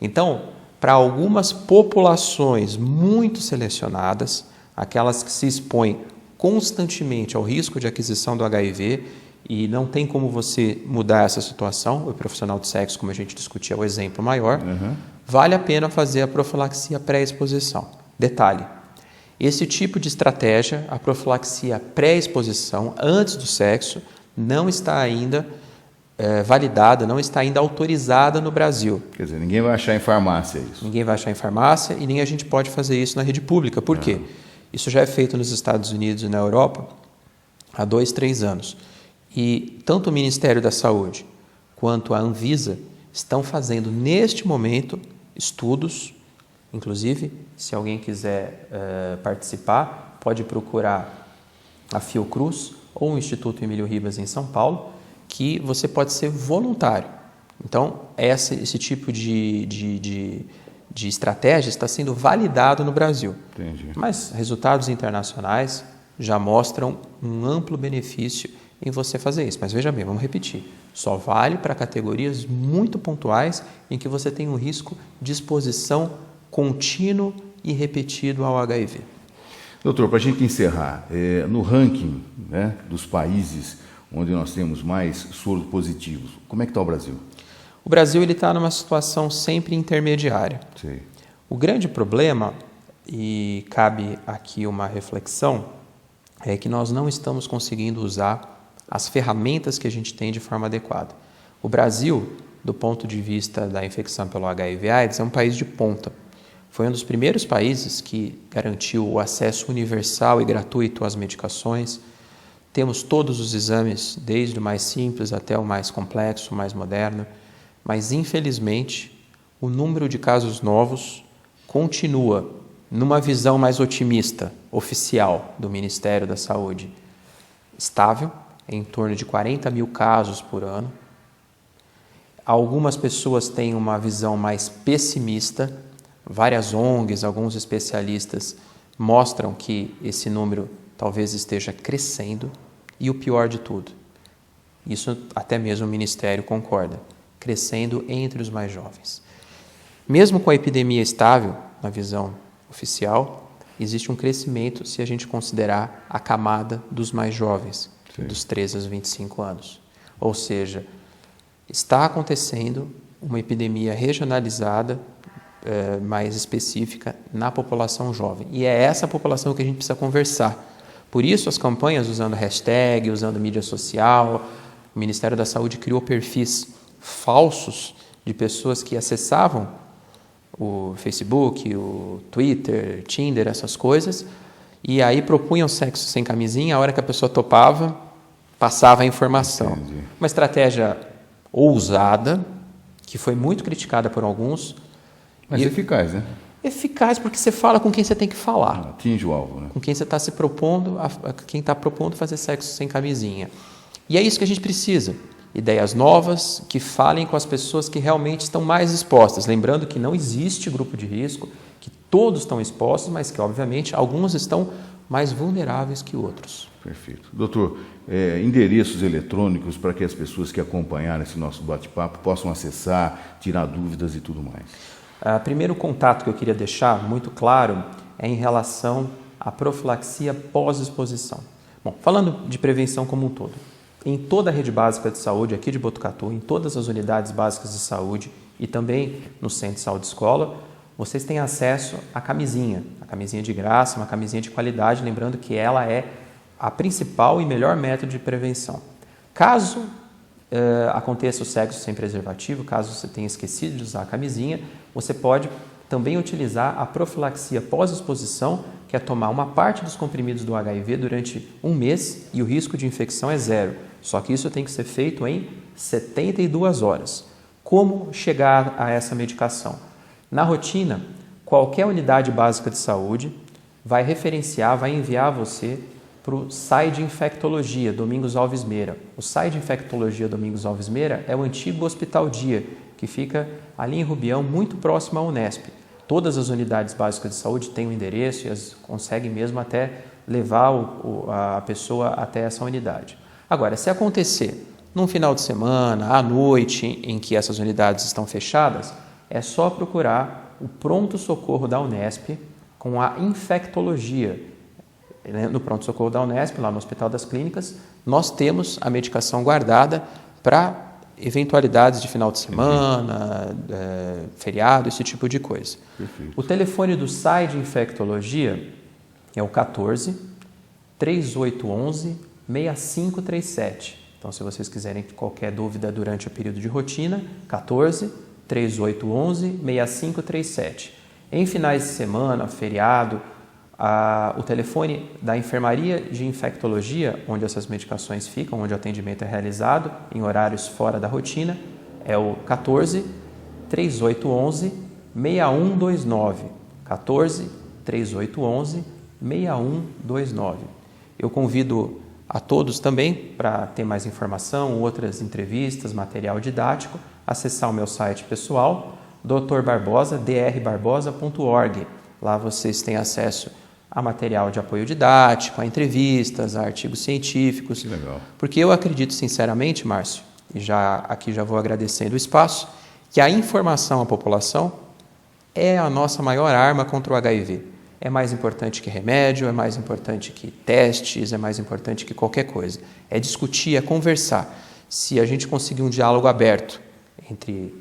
Então, para algumas populações muito selecionadas, aquelas que se expõem constantemente ao risco de aquisição do HIV, e não tem como você mudar essa situação, o profissional de sexo, como a gente discutia, é o exemplo maior, vale a pena fazer a profilaxia pré-exposição. Detalhe, esse tipo de estratégia, a profilaxia pré-exposição, antes do sexo, não está ainda validada, não está ainda autorizada no Brasil. Quer dizer, ninguém vai achar em farmácia isso. Ninguém vai achar em farmácia e nem a gente pode fazer isso na rede pública. Por quê? Isso já é feito nos Estados Unidos e na Europa há 2, 3 anos. E tanto o Ministério da Saúde quanto a Anvisa estão fazendo, neste momento, estudos. Inclusive, se alguém quiser participar, pode procurar a Fiocruz ou o Instituto Emílio Ribas em São Paulo, que você pode ser voluntário. Então, esse tipo de estratégia está sendo validado no Brasil. Entendi. Mas resultados internacionais já mostram um amplo benefício em você fazer isso. Mas veja bem, vamos repetir. Só vale para categorias muito pontuais em que você tem um risco de exposição contínuo e repetido ao HIV. Doutor, para a gente encerrar, no ranking, né, dos países onde nós temos mais soros positivos, como é que está o Brasil? O Brasil está numa situação sempre intermediária. Sei. O grande problema, e cabe aqui uma reflexão, é que nós não estamos conseguindo usar as ferramentas que a gente tem de forma adequada. O Brasil, do ponto de vista da infecção pelo HIV/AIDS, é um país de ponta. Foi um dos primeiros países que garantiu o acesso universal e gratuito às medicações. Temos todos os exames, desde o mais simples até o mais complexo, o mais moderno, mas, infelizmente, o número de casos novos continua, numa visão mais otimista, oficial, do Ministério da Saúde, estável, em torno de 40 mil casos por ano. Algumas pessoas têm uma visão mais pessimista, várias ONGs, alguns especialistas mostram que esse número talvez esteja crescendo, e o pior de tudo, isso até mesmo o Ministério concorda, crescendo entre os mais jovens. Mesmo com a epidemia estável, na visão oficial, existe um crescimento se a gente considerar a camada dos mais jovens, Sim. dos 13 aos 25 anos. Ou seja, está acontecendo uma epidemia regionalizada, mais específica na população jovem. E é essa população que a gente precisa conversar. Por isso, as campanhas usando hashtag, usando mídia social, o Ministério da Saúde criou perfis falsos de pessoas que acessavam o Facebook, o Twitter, Tinder, essas coisas, e aí propunham sexo sem camisinha. A hora que a pessoa topava, passava a informação. Entendi. Uma estratégia ousada, que foi muito criticada por alguns. Mas eficaz, né? Eficaz porque você fala com quem você tem que falar. Atinge o alvo, né? Com quem você está se propondo, quem está propondo fazer sexo sem camisinha. E é isso que a gente precisa. Ideias novas que falem com as pessoas que realmente estão mais expostas. Lembrando que não existe grupo de risco, que todos estão expostos, mas que, obviamente, alguns estão mais vulneráveis que outros. Perfeito. Doutor, endereços eletrônicos para que as pessoas que acompanharam esse nosso bate-papo possam acessar, tirar dúvidas e tudo mais. Primeiro contato que eu queria deixar muito claro é em relação à profilaxia pós-exposição. Bom, falando de prevenção como um todo, em toda a rede básica de saúde aqui de Botucatu, em todas as unidades básicas de saúde e também no Centro de Saúde Escola, vocês têm acesso à camisinha de graça, uma camisinha de qualidade, lembrando que ela é a principal e melhor método de prevenção. Caso aconteça o sexo sem preservativo, caso você tenha esquecido de usar a camisinha, você pode também utilizar a profilaxia pós-exposição, que é tomar uma parte dos comprimidos do HIV durante 1 mês e o risco de infecção é 0. Só que isso tem que ser feito em 72 horas. Como chegar a essa medicação? Na rotina, qualquer unidade básica de saúde vai referenciar, vai enviar você para o SAI de Infectologia Domingos Alves Meira. O SAI de Infectologia Domingos Alves Meira é o antigo Hospital Dia, que fica ali em Rubião, muito próximo à Unesp. Todas as unidades básicas de saúde têm um endereço e as conseguem mesmo até levar a pessoa até essa unidade. Agora, se acontecer num final de semana, à noite, em que essas unidades estão fechadas, é só procurar o pronto-socorro da Unesp com a infectologia. No pronto-socorro da Unesp, lá no Hospital das Clínicas, nós temos a medicação guardada para eventualidades de final de semana, feriado, esse tipo de coisa. Perfeito. O telefone do SAI de Infectologia é o 14 3811 6537. Então, se vocês quiserem qualquer dúvida durante o período de rotina, 14 3811 6537. Em finais de semana, feriado, o telefone da enfermaria de infectologia, onde essas medicações ficam, onde o atendimento é realizado em horários fora da rotina, é o 14 3811 6129. 14 3811 6129. Eu convido a todos também, para ter mais informação, outras entrevistas, material didático, acessar o meu site pessoal, Dr. Barbosa, drbarbosa.org. Lá vocês têm acesso a material de apoio didático, a entrevistas, a artigos científicos. Que legal. Porque eu acredito sinceramente, Márcio, e aqui já vou agradecendo o espaço, que a informação à população é a nossa maior arma contra o HIV. É mais importante que remédio, é mais importante que testes, é mais importante que qualquer coisa. É discutir, é conversar. Se a gente conseguir um diálogo aberto entre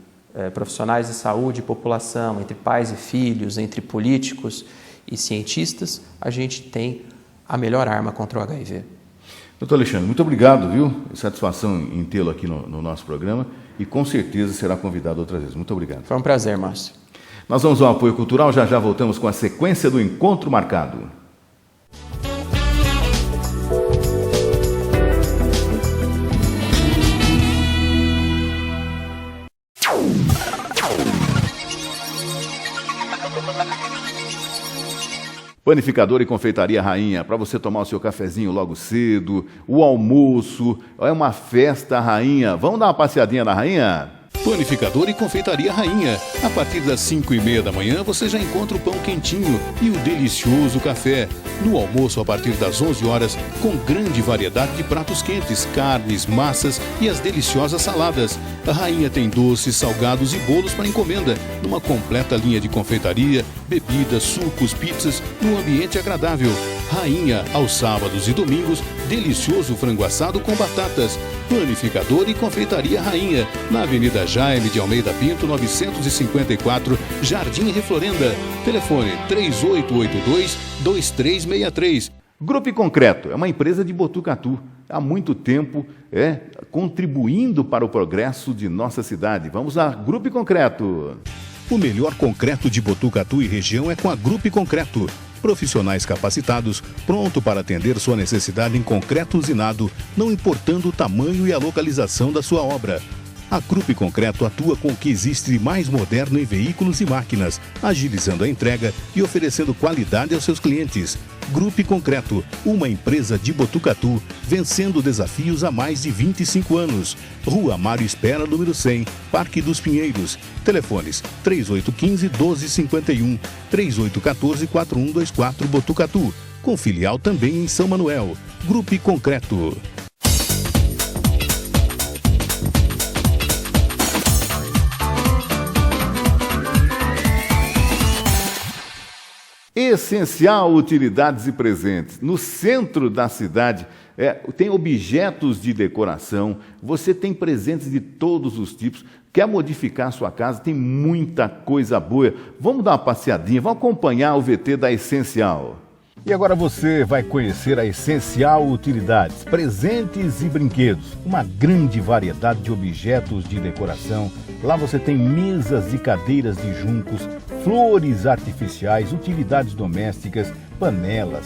profissionais de saúde e população, entre pais e filhos, entre políticos e cientistas, a gente tem a melhor arma contra o HIV. Doutor Alexandre, muito obrigado, viu? Satisfação em tê-lo aqui no nosso programa e com certeza será convidado outras vezes. Muito obrigado. Foi um prazer, Márcio. Nós vamos ao apoio cultural, já voltamos com a sequência do Encontro Marcado. Panificador e Confeitaria Rainha, para você tomar o seu cafezinho logo cedo, o almoço, é uma festa Rainha. Vamos dar uma passeadinha na Rainha? Panificador e Confeitaria Rainha. A partir das 5h30 da manhã você já encontra o pão quentinho e o delicioso café. No almoço, a partir das 11 horas, com grande variedade de pratos quentes, carnes, massas e as deliciosas saladas. A Rainha tem doces, salgados e bolos para encomenda, numa completa linha de confeitaria, bebidas, sucos, pizzas, num ambiente agradável. Rainha, aos sábados e domingos, delicioso frango assado com batatas. Panificador e Confeitaria Rainha, na Avenida Jaime de Almeida Pinto, 954, Jardim Reflorenda. Telefone 3882-2363. Grupo Concreto é uma empresa de Botucatu. Há muito tempo contribuindo para o progresso de nossa cidade. Vamos lá, Grupo Concreto. O melhor concreto de Botucatu e região é com a Grupo Concreto. Profissionais capacitados, pronto para atender sua necessidade em concreto usinado, não importando o tamanho e a localização da sua obra. A Grupo Concreto atua com o que existe de mais moderno em veículos e máquinas, agilizando a entrega e oferecendo qualidade aos seus clientes. Grupo Concreto, uma empresa de Botucatu, vencendo desafios há mais de 25 anos. Rua Mário Espera, número 100, Parque dos Pinheiros. Telefones 3815-1251, 3814-4124 Botucatu. Com filial também em São Manuel. Grupo Concreto. Essencial Utilidades e Presentes. No centro da cidade tem objetos de decoração, você tem presentes de todos os tipos. Quer modificar a sua casa? Tem muita coisa boa. Vamos dar uma passeadinha, vamos acompanhar o VT da Essencial. E agora você vai conhecer a Essencial Utilidades, presentes e brinquedos. Uma grande variedade de objetos de decoração. Lá você tem mesas e cadeiras de juncos, flores artificiais, utilidades domésticas,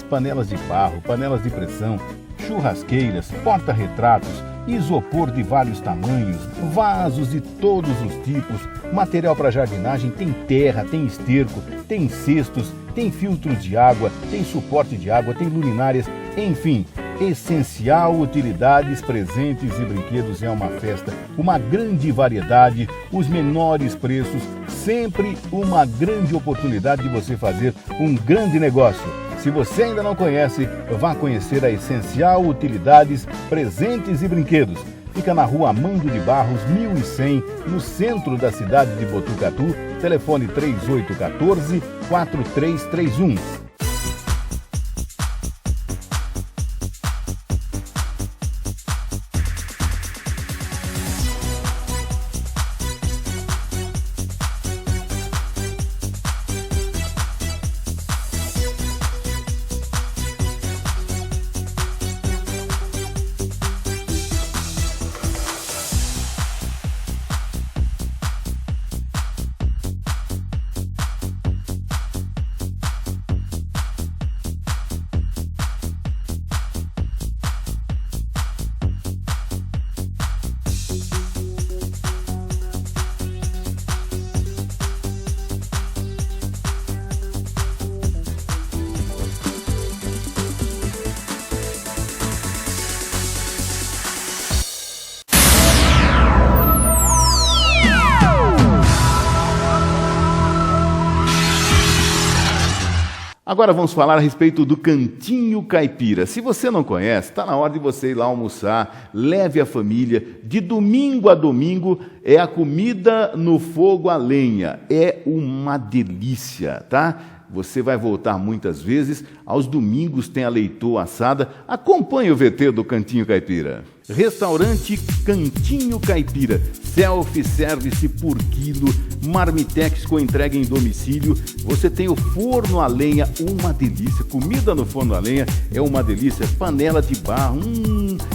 panelas de barro, panelas de pressão, churrasqueiras, porta-retratos, isopor de vários tamanhos, vasos de todos os tipos, material para jardinagem, tem terra, tem esterco, tem cestos, tem filtros de água, tem suporte de água, tem luminárias, enfim, Essencial Utilidades, presentes e brinquedos é uma festa, uma grande variedade, os menores preços, sempre uma grande oportunidade de você fazer um grande negócio. Se você ainda não conhece, vá conhecer a Essencial Utilidades, presentes e brinquedos. Fica na rua Amando de Barros, 1100, no centro da cidade de Botucatu. Telefone 3814-4331. Agora vamos falar a respeito do Cantinho Caipira. Se você não conhece, está na hora de você ir lá almoçar, leve a família. De domingo a domingo é a comida no fogo a lenha. É uma delícia, tá? Você vai voltar muitas vezes. Aos domingos tem a leitoa assada. Acompanhe o VT do Cantinho Caipira. Restaurante Cantinho Caipira. Self-service por quilo. Marmitex com entrega em domicílio. Você tem o forno a lenha, uma delícia. Comida no forno a lenha é uma delícia. Panela de barro,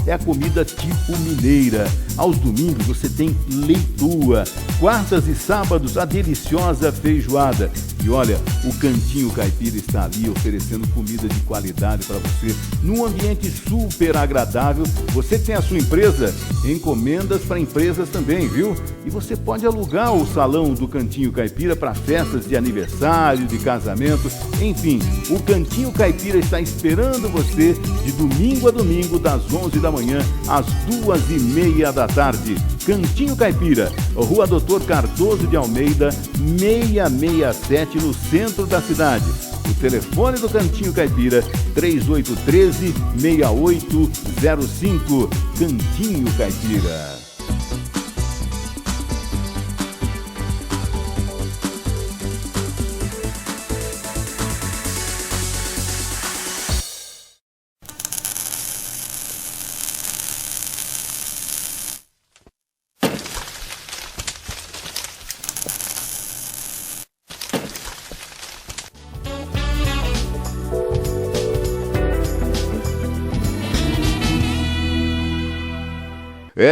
é a comida tipo mineira. Aos domingos você tem leitoa. Quartas e sábados a deliciosa feijoada. E olha, o Cantinho Caipira está ali oferecendo comida de qualidade para você, num ambiente super agradável. Você tem a sua empresa, encomendas para empresas também, viu? E você pode alugar o salão do Cantinho Caipira para festas de aniversário, de casamento, enfim. O Cantinho Caipira está esperando você de domingo a domingo, das 11 da manhã às 2h30 da tarde. Cantinho Caipira, Rua Doutor Cardoso de Almeida, 667, no centro da cidade. O telefone do Cantinho Caipira, 3813-6805. Cantinho Caipira.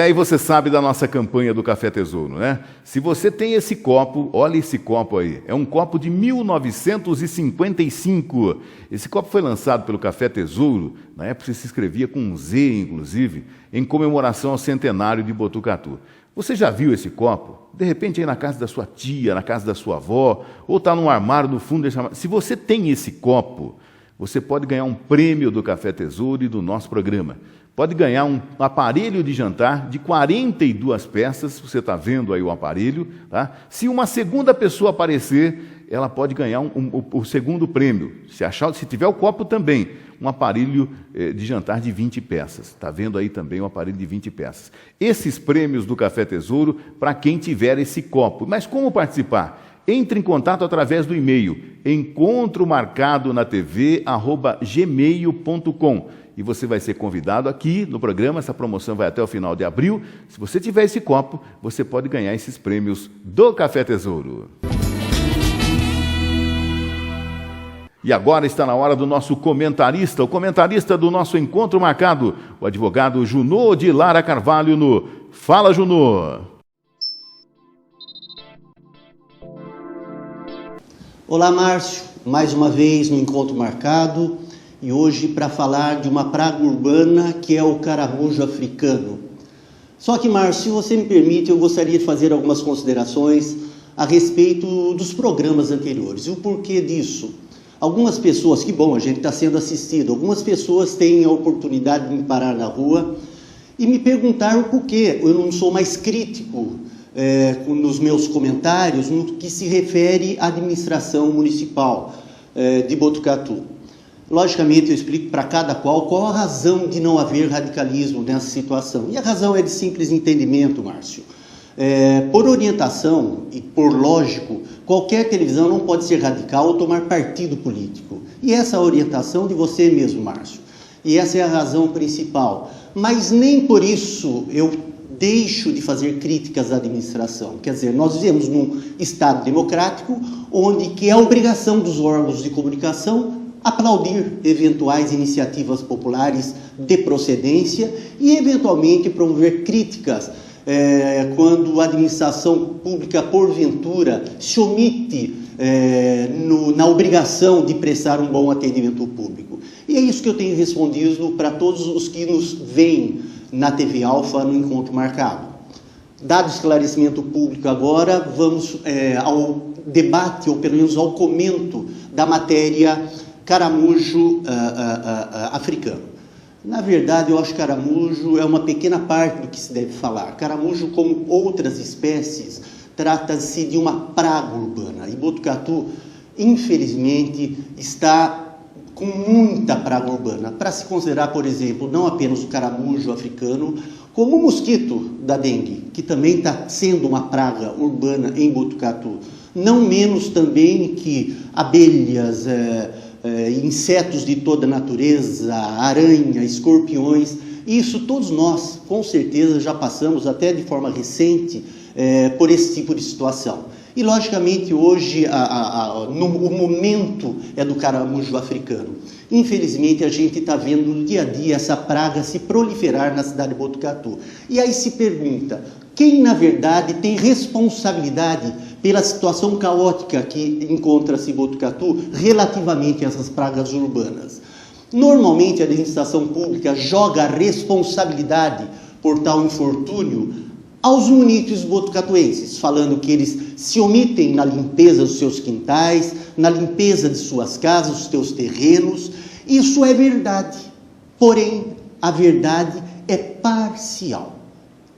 E você sabe da nossa campanha do Café Tesouro, né? Se você tem esse copo, olha esse copo aí. É um copo de 1955. Esse copo foi lançado pelo Café Tesouro, na época se escrevia com um Z, inclusive, em comemoração ao centenário de Botucatu. Você já viu esse copo? De repente aí na casa da sua tia, na casa da sua avó, ou está num armário no fundo desse armário. Se você tem esse copo, você pode ganhar um prêmio do Café Tesouro e do nosso programa. Pode ganhar um aparelho de jantar de 42 peças, você está vendo aí o aparelho, tá? Se uma segunda pessoa aparecer, ela pode ganhar o segundo prêmio. Se tiver o copo também, um aparelho de jantar de 20 peças. Está vendo aí também um aparelho de 20 peças. Esses prêmios do Café Tesouro para quem tiver esse copo. Mas como participar? Entre em contato através do e-mail encontromarcadonatv@gmail.com. E você vai ser convidado aqui no programa. Essa promoção vai até o final de abril. Se você tiver esse copo, você pode ganhar esses prêmios do Café Tesouro. E agora está na hora do nosso comentarista, o comentarista do nosso Encontro Marcado, o advogado Junô de Lara Carvalho no Fala, Junô. Olá, Márcio. Mais uma vez no Encontro Marcado. E hoje para falar de uma praga urbana que é o caramujo africano. Só que, Márcio, se você me permite, eu gostaria de fazer algumas considerações a respeito dos programas anteriores. E o porquê disso? Algumas pessoas, que bom, a gente está sendo assistido, algumas pessoas têm a oportunidade de me parar na rua e me perguntar o porquê eu não sou mais crítico nos meus comentários no que se refere à administração municipal de Botucatu. Logicamente, eu explico para cada qual a razão de não haver radicalismo nessa situação. E a razão é de simples entendimento, Márcio. Por orientação e por lógico, qualquer televisão não pode ser radical ou tomar partido político. E essa é a orientação de você mesmo, Márcio. E essa é a razão principal. Mas nem por isso eu deixo de fazer críticas à administração. Quer dizer, nós vivemos num Estado democrático onde que é obrigação dos órgãos de comunicação aplaudir eventuais iniciativas populares de procedência e, eventualmente, promover críticas quando a administração pública, porventura, se omite na obrigação de prestar um bom atendimento público. E é isso que eu tenho respondido para todos os que nos veem na TV Alfa no encontro marcado. Dado o esclarecimento público agora, vamos ao debate, ou pelo menos ao comento da matéria caramujo africano. Na verdade, eu acho que caramujo é uma pequena parte do que se deve falar. Caramujo, como outras espécies, trata-se de uma praga urbana. E Botucatu, infelizmente, está com muita praga urbana. Para se considerar, por exemplo, não apenas o caramujo africano, como o mosquito da dengue, que também está sendo uma praga urbana em Botucatu. Não menos também que abelhas, insetos de toda a natureza, aranha, escorpiões. Isso todos nós, com certeza, já passamos até de forma recente por esse tipo de situação. E, logicamente, hoje o momento é do caramujo africano. Infelizmente, a gente está vendo no dia a dia essa praga se proliferar na cidade de Botucatu. E aí se pergunta, quem, na verdade, tem responsabilidade pela situação caótica que encontra-se em Botucatu relativamente a essas pragas urbanas? Normalmente, a administração pública joga a responsabilidade por tal infortúnio aos munícipes botucatuenses, falando que eles se omitem na limpeza dos seus quintais, na limpeza de suas casas, dos seus terrenos. Isso é verdade, porém, a verdade é parcial.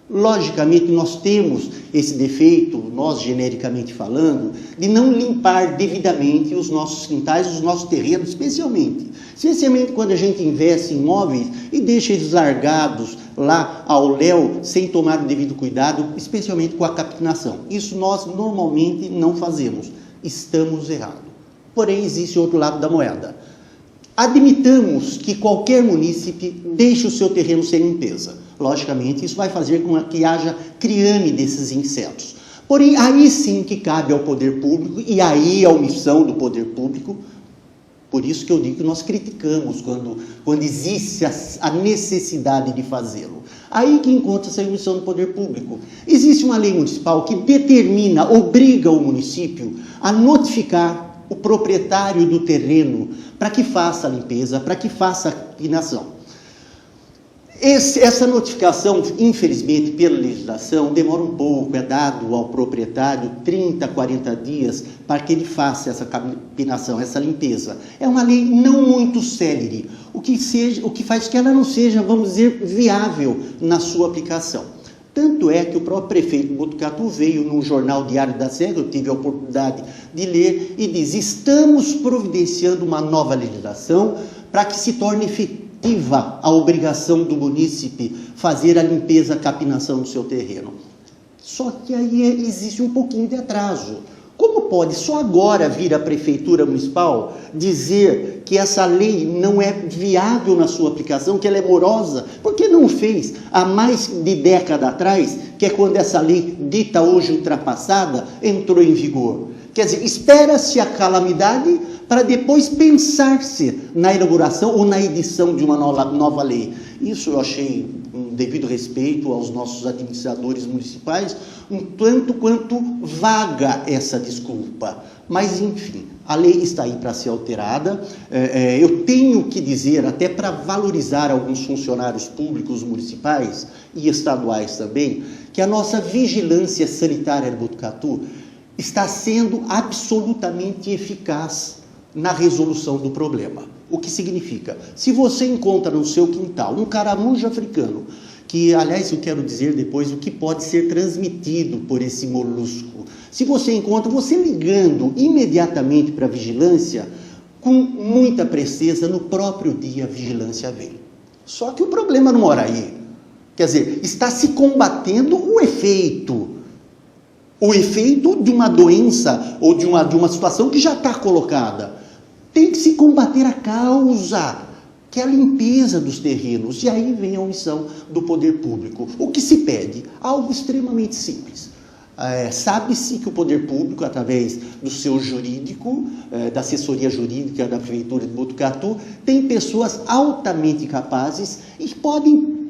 Logicamente, nós temos esse defeito, nós genericamente falando, de não limpar devidamente os nossos quintais, os nossos terrenos, especialmente quando a gente investe em imóveis e deixa eles largados lá ao léu, sem tomar o devido cuidado, especialmente com a capinação. Isso nós normalmente não fazemos, estamos errados. Porém, existe outro lado da moeda. Admitamos que qualquer munícipe deixe o seu terreno sem limpeza. Logicamente, isso vai fazer com que haja criame desses insetos. Porém, aí sim que cabe ao poder público, e aí a omissão do poder público. Por isso que eu digo que nós criticamos quando existe a necessidade de fazê-lo. Aí que encontra-se a omissão do poder público. Existe uma lei municipal que determina, obriga o município a notificar o proprietário do terreno para que faça a limpeza, para que faça a capinação. Essa notificação, infelizmente, pela legislação, demora um pouco, é dado ao proprietário 30, 40 dias para que ele faça essa capinação, essa limpeza. É uma lei não muito célere, o que faz que ela não seja, vamos dizer, viável na sua aplicação. Tanto é que o próprio prefeito de Botucatu veio num jornal Diário da Serra, eu tive a oportunidade de ler, e diz: estamos providenciando uma nova legislação para que se torne efetiva a obrigação do munícipe fazer a limpeza, a capinação do seu terreno. Só que aí existe um pouquinho de atraso. Como pode só agora vir a Prefeitura Municipal dizer que essa lei não é viável na sua aplicação, que ela é morosa? Por que não fez há mais de década atrás, que é quando essa lei, dita hoje ultrapassada, entrou em vigor? Quer dizer, espera-se a calamidade para depois pensar-se na elaboração ou na edição de uma nova lei. Isso eu achei devido respeito aos nossos administradores municipais, um tanto quanto vaga essa desculpa. Mas, enfim, a lei está aí para ser alterada. Eu tenho que dizer, até para valorizar alguns funcionários públicos municipais e estaduais também, que a nossa vigilância sanitária de Botucatu está sendo absolutamente eficaz na resolução do problema. O que significa? Se você encontra no seu quintal um caramujo africano, que, aliás, eu quero dizer depois o que pode ser transmitido por esse molusco. Se você encontra, você ligando imediatamente para a vigilância, com muita presteza, no próprio dia a vigilância vem. Só que o problema não mora aí. Quer dizer, está se combatendo o efeito de uma doença ou de uma situação que já está colocada. Tem que se combater a causa, que é a limpeza dos terrenos. E aí vem a omissão do poder público. O que se pede? Algo extremamente simples. Sabe-se que o poder público, através do seu jurídico, da assessoria jurídica da Prefeitura de Botucatu, tem pessoas altamente capazes e podem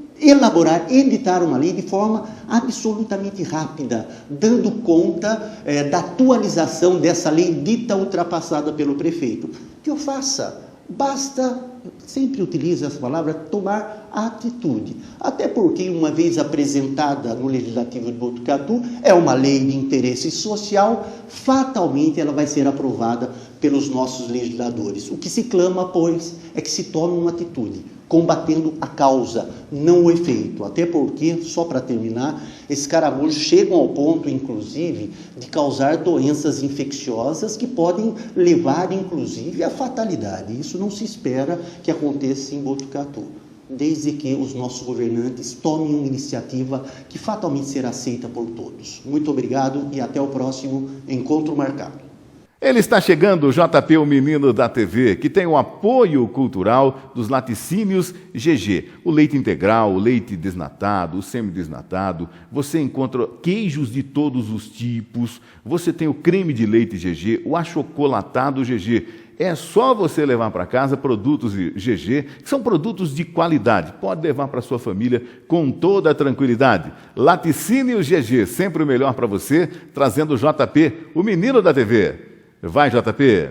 editar uma lei de forma absolutamente rápida, dando conta da atualização dessa lei dita ultrapassada pelo prefeito. Que eu faça? Basta, sempre utilizo essa palavra, tomar atitude. Até porque, uma vez apresentada no Legislativo de Botucatu, é uma lei de interesse social, fatalmente ela vai ser aprovada pelos nossos legisladores. O que se clama, pois, é que se tome uma atitude, combatendo a causa, não o efeito. Até porque, só para terminar, esses caramujos chegam ao ponto, inclusive, de causar doenças infecciosas que podem levar, inclusive, à fatalidade. Isso não se espera que aconteça em Botucatu, desde que os nossos governantes tomem uma iniciativa que fatalmente será aceita por todos. Muito obrigado e até o próximo encontro marcado. Ele está chegando, o JP, o menino da TV, que tem o apoio cultural dos laticínios GG. O leite integral, o leite desnatado, o semidesnatado. Você encontra queijos de todos os tipos. Você tem o creme de leite GG, o achocolatado GG. É só você levar para casa produtos GG, que são produtos de qualidade. Pode levar para sua família com toda a tranquilidade. Laticínios GG, sempre o melhor para você, trazendo o JP, o menino da TV. Vai, JP!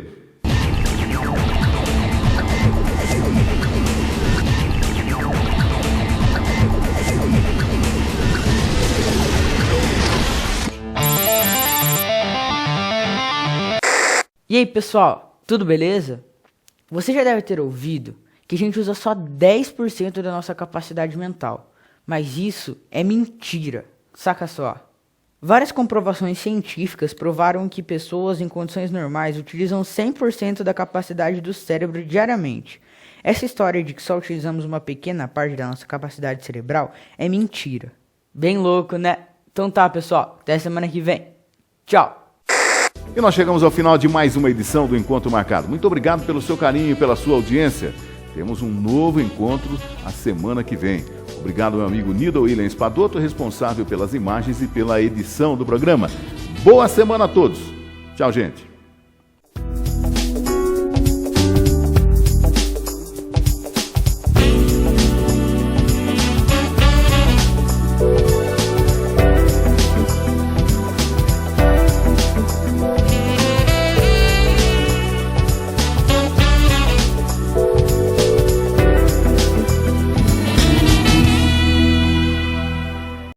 E aí, pessoal, tudo beleza? Você já deve ter ouvido que a gente usa só 10% da nossa capacidade mental, mas isso é mentira, saca só. Várias comprovações científicas provaram que pessoas em condições normais utilizam 100% da capacidade do cérebro diariamente. Essa história de que só utilizamos uma pequena parte da nossa capacidade cerebral é mentira. Bem louco, né? Então tá, pessoal, até semana que vem. Tchau! E nós chegamos ao final de mais uma edição do Encontro Marcado. Muito obrigado pelo seu carinho e pela sua audiência. Temos um novo encontro a semana que vem. Obrigado, meu amigo Nido William Espadoto, responsável pelas imagens e pela edição do programa. Boa semana a todos. Tchau, gente.